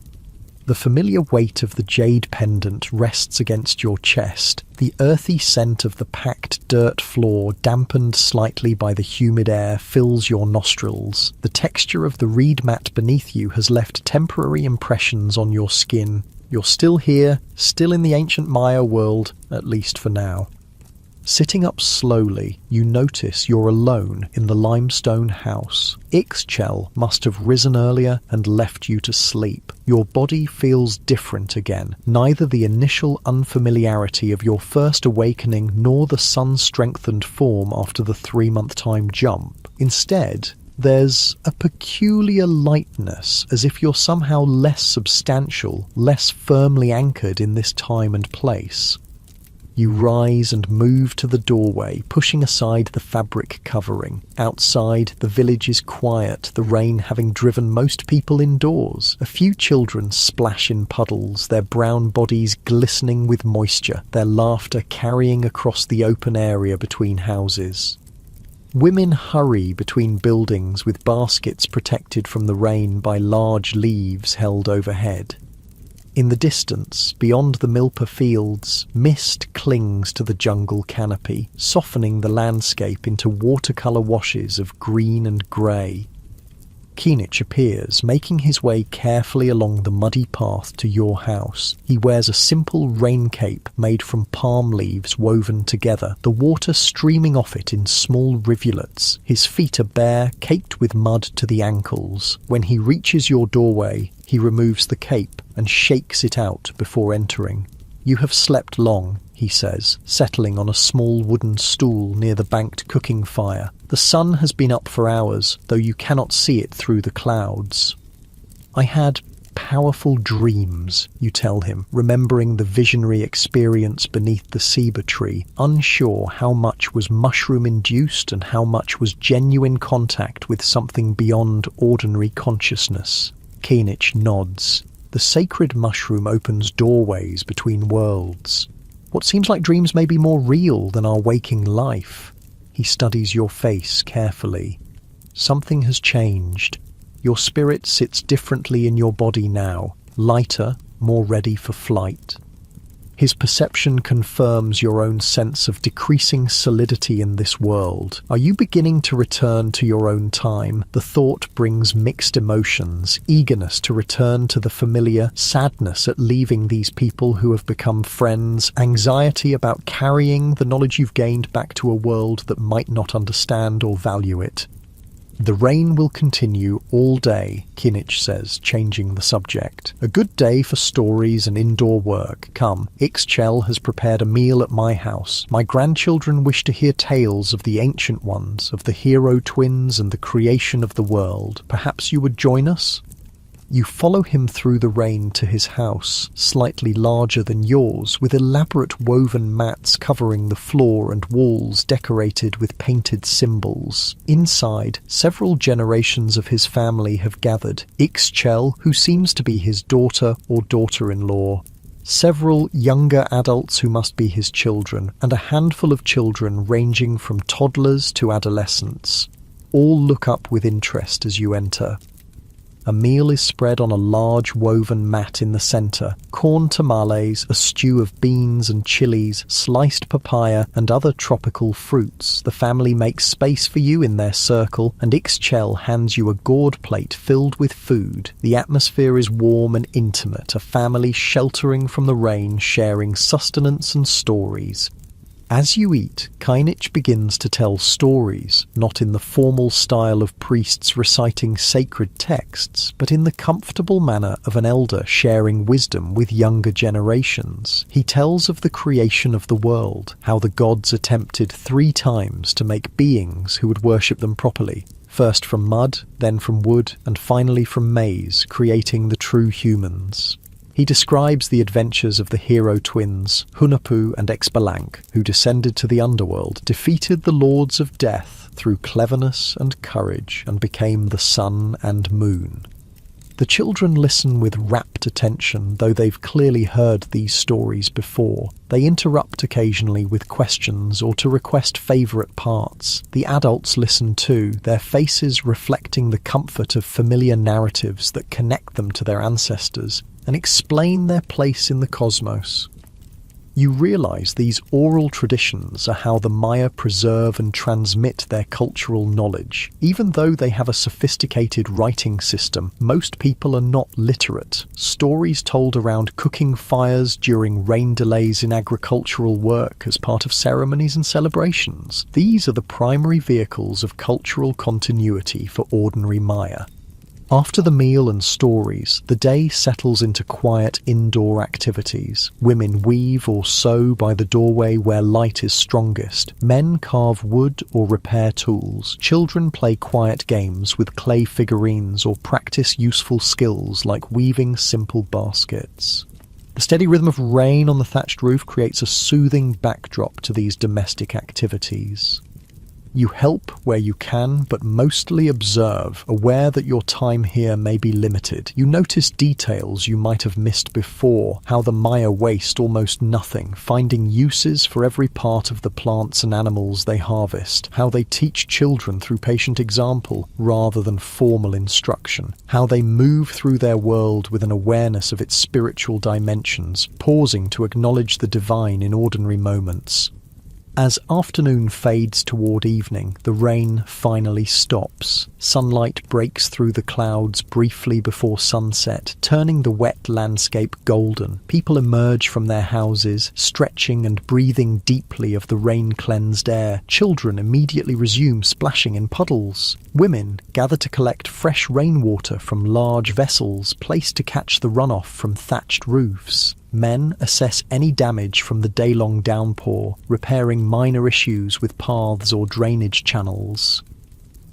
The familiar weight of the jade pendant rests against your chest, the earthy scent of the packed dirt floor, dampened slightly by the humid air, fills your nostrils. The texture of the reed mat beneath you has left temporary impressions on your skin. You're still here, still in the ancient Maya world, at least for now. Sitting up slowly, you notice you're alone in the limestone house. Ixchel must have risen earlier and left you to sleep. Your body feels different again. Neither the initial unfamiliarity of your first awakening nor the sun-strengthened form after the 3-month time jump. Instead, there's a peculiar lightness, as if you're somehow less substantial, less firmly anchored in this time and place. You rise and move to the doorway, pushing aside the fabric covering. Outside, the village is quiet, the rain having driven most people indoors. A few children splash in puddles, their brown bodies glistening with moisture, their laughter carrying across the open area between houses. Women hurry between buildings with baskets protected from the rain by large leaves held overhead. In the distance, beyond the milpa fields, mist clings to the jungle canopy, softening the landscape into watercolour washes of green and grey. Keenich appears, making his way carefully along the muddy path to your house. He wears a simple rain cape made from palm leaves woven together, the water streaming off it in small rivulets. His feet are bare, caked with mud to the ankles. When he reaches your doorway, he removes the cape and shakes it out before entering. "You have slept long," he says, settling on a small wooden stool near the banked cooking fire. "The sun has been up for hours, though you cannot see it through the clouds." "I had powerful dreams," you tell him, remembering the visionary experience beneath the ceiba tree, unsure how much was mushroom-induced and how much was genuine contact with something beyond ordinary consciousness. Keenich nods. The sacred mushroom opens doorways between worlds. What seems like dreams may be more real than our waking life. He studies your face carefully. Something has changed. Your spirit sits differently in your body now, lighter, more ready for flight. His perception confirms your own sense of decreasing solidity in this world. Are you beginning to return to your own time? The thought brings mixed emotions, eagerness to return to the familiar, sadness at leaving these people who have become friends, anxiety about carrying the knowledge you've gained back to a world that might not understand or value it. "The rain will continue all day," Keenich says, changing the subject. "A good day for stories and indoor work. Come, Ixchel has prepared a meal at my house. My grandchildren wish to hear tales of the ancient ones, of the hero twins and the creation of the world. Perhaps you would join us?" You follow him through the rain to his house, slightly larger than yours, with elaborate woven mats covering the floor and walls decorated with painted symbols. Inside, several generations of his family have gathered. Ixchel, who seems to be his daughter or daughter-in-law, several younger adults who must be his children, and a handful of children ranging from toddlers to adolescents. All look up with interest as you enter. A meal is spread on a large woven mat in the center. Corn tamales, a stew of beans and chilies, sliced papaya, and other tropical fruits. The family makes space for you in their circle, and Ixchel hands you a gourd plate filled with food. The atmosphere is warm and intimate, a family sheltering from the rain, sharing sustenance and stories. As you eat, Kainich begins to tell stories, not in the formal style of priests reciting sacred texts, but in the comfortable manner of an elder sharing wisdom with younger generations. He tells of the creation of the world, how the gods attempted 3 times to make beings who would worship them properly, first from mud, then from wood, and finally from maize, creating the true humans. He describes the adventures of the hero twins, Hunapu and Exbalank, who descended to the underworld, defeated the lords of death through cleverness and courage, and became the sun and moon. The children listen with rapt attention, though they've clearly heard these stories before. They interrupt occasionally with questions or to request favourite parts. The adults listen too, their faces reflecting the comfort of familiar narratives that connect them to their ancestors and explain their place in the cosmos. You realise these oral traditions are how the Maya preserve and transmit their cultural knowledge. Even though they have a sophisticated writing system, most people are not literate. Stories told around cooking fires during rain delays in agricultural work as part of ceremonies and celebrations. These are the primary vehicles of cultural continuity for ordinary Maya. After the meal and stories, the day settles into quiet indoor activities. Women weave or sew by the doorway where light is strongest. Men carve wood or repair tools. Children play quiet games with clay figurines or practice useful skills like weaving simple baskets. The steady rhythm of rain on the thatched roof creates a soothing backdrop to these domestic activities. You help where you can, but mostly observe, aware that your time here may be limited. You notice details you might have missed before, how the Maya waste almost nothing, finding uses for every part of the plants and animals they harvest, how they teach children through patient example rather than formal instruction, how they move through their world with an awareness of its spiritual dimensions, pausing to acknowledge the divine in ordinary moments. As afternoon fades toward evening, the rain finally stops. Sunlight breaks through the clouds briefly before sunset, turning the wet landscape golden. People emerge from their houses, stretching and breathing deeply of the rain-cleansed air. Children immediately resume splashing in puddles. Women gather to collect fresh rainwater from large vessels placed to catch the runoff from thatched roofs. Men assess any damage from the day-long downpour, repairing minor issues with paths or drainage channels.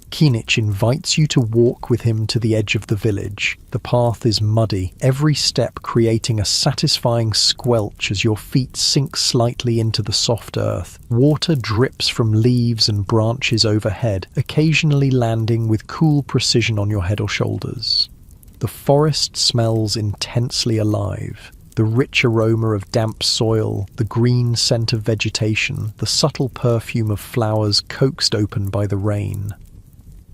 Kainich invites you to walk with him to the edge of the village. The path is muddy, every step creating a satisfying squelch as your feet sink slightly into the soft earth. Water drips from leaves and branches overhead, occasionally landing with cool precision on your head or shoulders. The forest smells intensely alive. The rich aroma of damp soil, the green scent of vegetation, the subtle perfume of flowers coaxed open by the rain.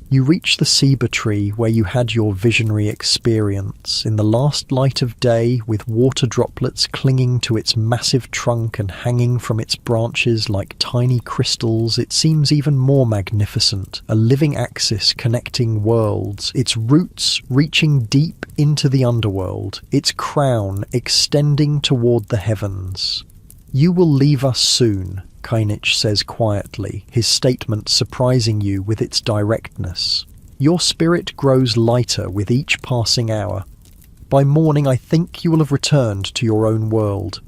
You reach the ceiba tree where you had your visionary experience. In the last light of day, with water droplets clinging to its massive trunk and hanging from its branches like tiny crystals, it seems even more magnificent, a living axis connecting worlds, its roots reaching deep into the underworld, its crown extending toward the heavens. "You will leave us soon," Kainich says quietly, his statement surprising you with its directness. "Your spirit grows lighter with each passing hour. By morning I think you will have returned to your own world."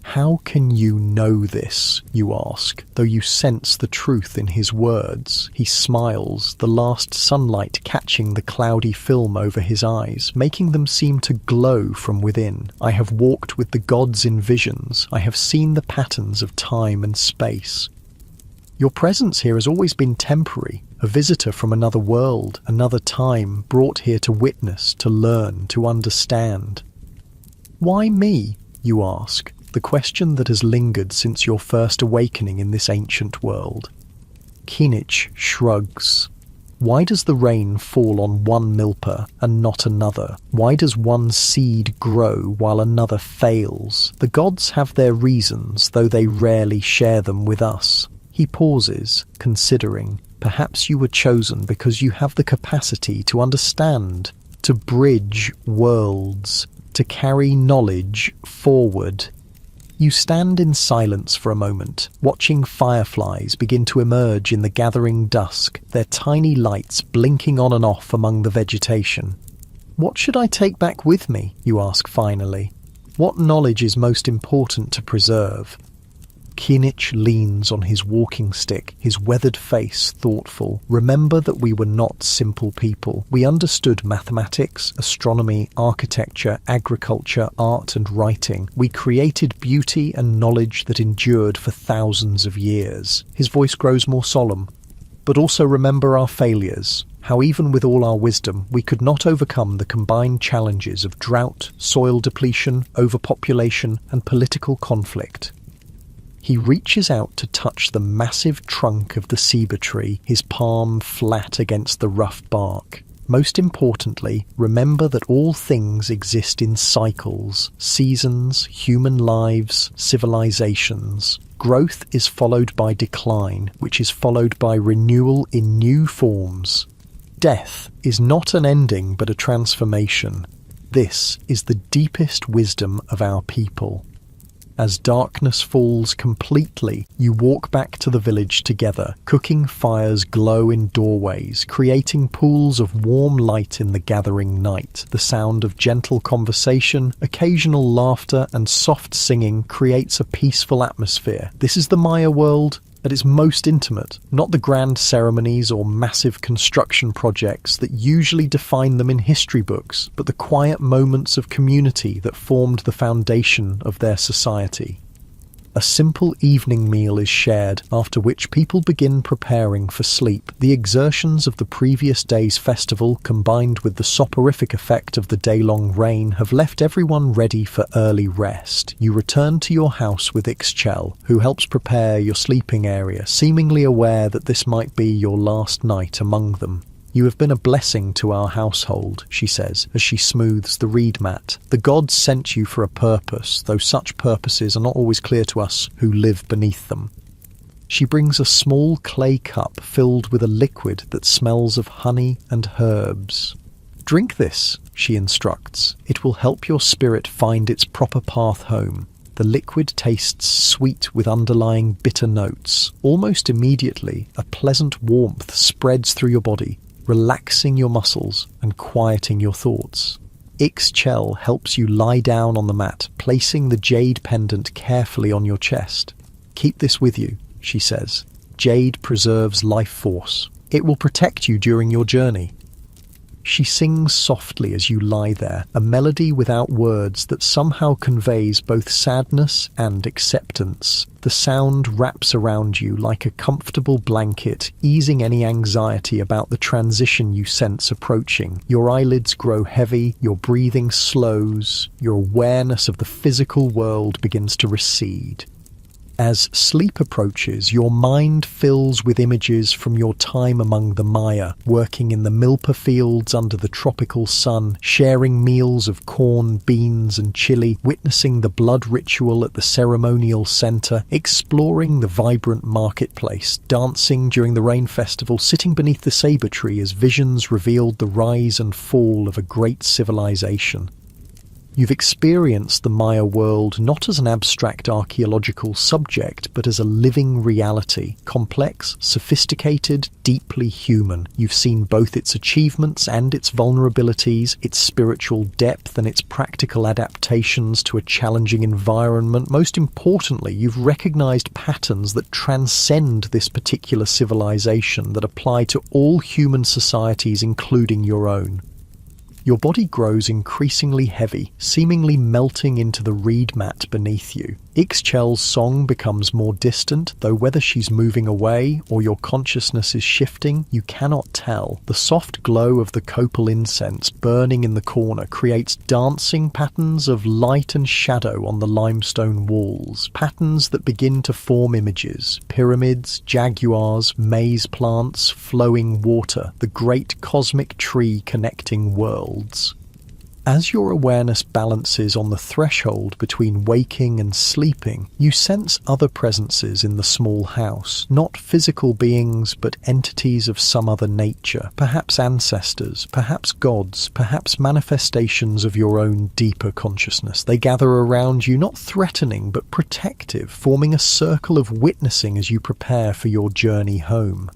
How can you know this, you ask, though you sense the truth in his words? He smiles, the last sunlight catching the cloudy film over his eyes, making them seem to glow from within. I have walked with the gods in visions. I have seen the patterns of time and space. Your presence here has always been temporary, a visitor from another world, another time, brought here to witness, to learn, to understand. Why me, you ask? The question that has lingered since your first awakening in this ancient world. Kinich shrugs. Why does the rain fall on one milpa and not another? Why does one seed grow while another fails? The gods have their reasons, though they rarely share them with us. He pauses, considering. Perhaps you were chosen because you have the capacity to understand, to bridge worlds, to carry knowledge forward. You stand in silence for a moment, watching fireflies begin to emerge in the gathering dusk, their tiny lights blinking on and off among the vegetation. What should I take back with me, you ask finally? What knowledge is most important to preserve? Kinich leans on his walking stick, his weathered face thoughtful. Remember that we were not simple people. We understood mathematics, astronomy, architecture, agriculture, art and writing. We created beauty and knowledge that endured for thousands of years. His voice grows more solemn. But also remember our failures, how even with all our wisdom, we could not overcome the combined challenges of drought, soil depletion, overpopulation and political conflict. He reaches out to touch the massive trunk of the ceiba tree, his palm flat against the rough bark. Most importantly, remember that all things exist in cycles, seasons, human lives, civilizations. Growth is followed by decline, which is followed by renewal in new forms. Death is not an ending but a transformation. This is the deepest wisdom of our people. As darkness falls completely, you walk back to the village together. Cooking fires glow in doorways, creating pools of warm light in the gathering night. The sound of gentle conversation, occasional laughter, and soft singing creates a peaceful atmosphere. This is the Maya world at its most intimate, not the grand ceremonies or massive construction projects that usually define them in history books, but the quiet moments of community that formed the foundation of their society. A simple evening meal is shared, after which people begin preparing for sleep. The exertions of the previous day's festival, combined with the soporific effect of the day-long rain, have left everyone ready for early rest. You return to your house with Ixchel, who helps prepare your sleeping area, seemingly aware that this might be your last night among them. You have been a blessing to our household, she says, as she smooths the reed mat. The gods sent you for a purpose, though such purposes are not always clear to us who live beneath them. She brings a small clay cup filled with a liquid that smells of honey and herbs. Drink this, she instructs. It will help your spirit find its proper path home. The liquid tastes sweet with underlying bitter notes. Almost immediately, a pleasant warmth spreads through your body, relaxing your muscles and quieting your thoughts. Ixchel helps you lie down on the mat, placing the jade pendant carefully on your chest. Keep this with you, she says. Jade preserves life force. It will protect you during your journey. She sings softly as you lie there, a melody without words that somehow conveys both sadness and acceptance. The sound wraps around you like a comfortable blanket, easing any anxiety about the transition you sense approaching. Your eyelids grow heavy, your breathing slows, your awareness of the physical world begins to recede. As sleep approaches, your mind fills with images from your time among the Maya, working in the milpa fields under the tropical sun, sharing meals of corn, beans and chili, witnessing the blood ritual at the ceremonial center, exploring the vibrant marketplace, dancing during the rain festival, sitting beneath the saber tree as visions revealed the rise and fall of a great civilization. You've experienced the Maya world not as an abstract archaeological subject, but as a living reality, complex, sophisticated, deeply human. You've seen both its achievements and its vulnerabilities, its spiritual depth and its practical adaptations to a challenging environment. Most importantly, you've recognized patterns that transcend this particular civilization, that apply to all human societies, including your own. Your body grows increasingly heavy, seemingly melting into the reed mat beneath you. Ixchel's song becomes more distant, though whether she's moving away or your consciousness is shifting, you cannot tell. The soft glow of the copal incense burning in the corner creates dancing patterns of light and shadow on the limestone walls, patterns that begin to form images: pyramids, jaguars, maize plants, flowing water, the great cosmic tree connecting worlds. As your awareness balances on the threshold between waking and sleeping, you sense other presences in the small house, not physical beings but entities of some other nature, perhaps ancestors, perhaps gods, perhaps manifestations of your own deeper consciousness. They gather around you, not threatening but protective, forming a circle of witnessing as you prepare for your journey home.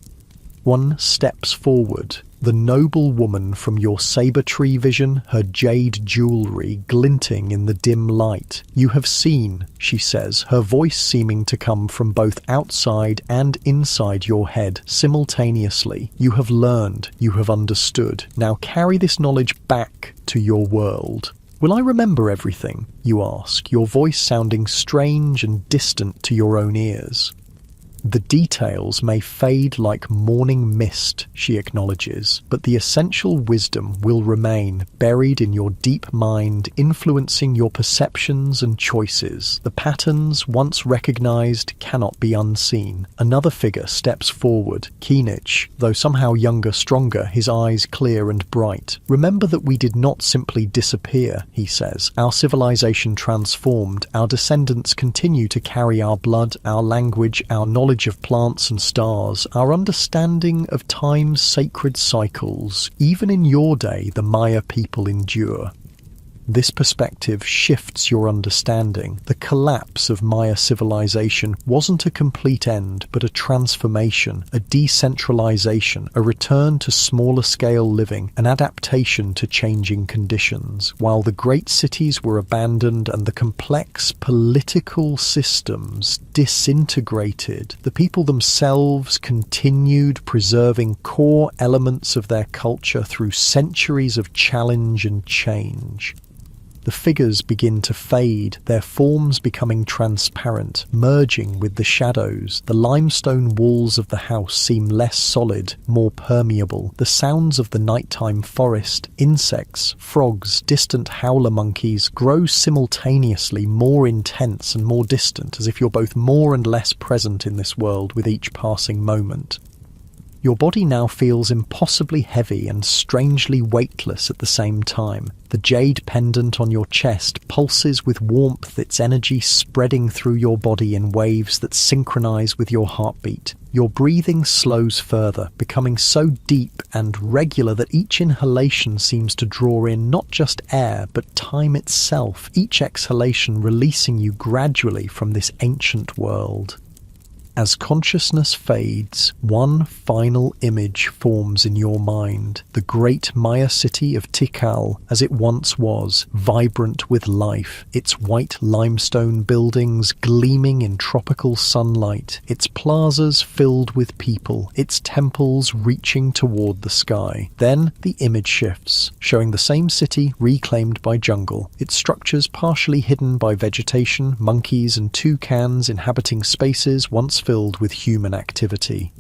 One steps forward. The noble woman from your saber tree vision, her jade jewelry glinting in the dim light. "You have seen," she says, her voice seeming to come from both outside and inside your head simultaneously. "You have learned, you have understood. Now carry this knowledge back to your world." "Will I remember everything?" you ask, your voice sounding strange and distant to your own ears. "The details may fade like morning mist," she acknowledges, "but the essential wisdom will remain buried in your deep mind, influencing your perceptions and choices. The patterns, once recognized, cannot be unseen." Another figure steps forward, Keenich, though somehow younger, stronger, his eyes clear and bright. "Remember that we did not simply disappear," he says. "Our civilization transformed. Our descendants continue to carry our blood, our language, our knowledge of plants and stars, our understanding of time's sacred cycles. Even in your day, the Maya people endure." This perspective shifts your understanding. The collapse of Maya civilization wasn't a complete end, but a transformation, a decentralization, a return to smaller-scale living, an adaptation to changing conditions. While the great cities were abandoned and the complex political systems disintegrated, the people themselves continued preserving core elements of their culture through centuries of challenge and change. The figures begin to fade, their forms becoming transparent, merging with the shadows. The limestone walls of the house seem less solid, more permeable. The sounds of the nighttime forest, insects, frogs, distant howler monkeys grow simultaneously more intense and more distant, as if you're both more and less present in this world with each passing moment. Your body now feels impossibly heavy and strangely weightless at the same time. The jade pendant on your chest pulses with warmth, its energy spreading through your body in waves that synchronize with your heartbeat. Your breathing slows further, becoming so deep and regular that each inhalation seems to draw in not just air, but time itself, each exhalation releasing you gradually from this ancient world. As consciousness fades, one final image forms in your mind. The great Maya city of Tikal, as it once was, vibrant with life, its white limestone buildings gleaming in tropical sunlight, its plazas filled with people, its temples reaching toward the sky. Then the image shifts, showing the same city reclaimed by jungle, its structures partially hidden by vegetation, monkeys and toucans inhabiting spaces once filled with human activity.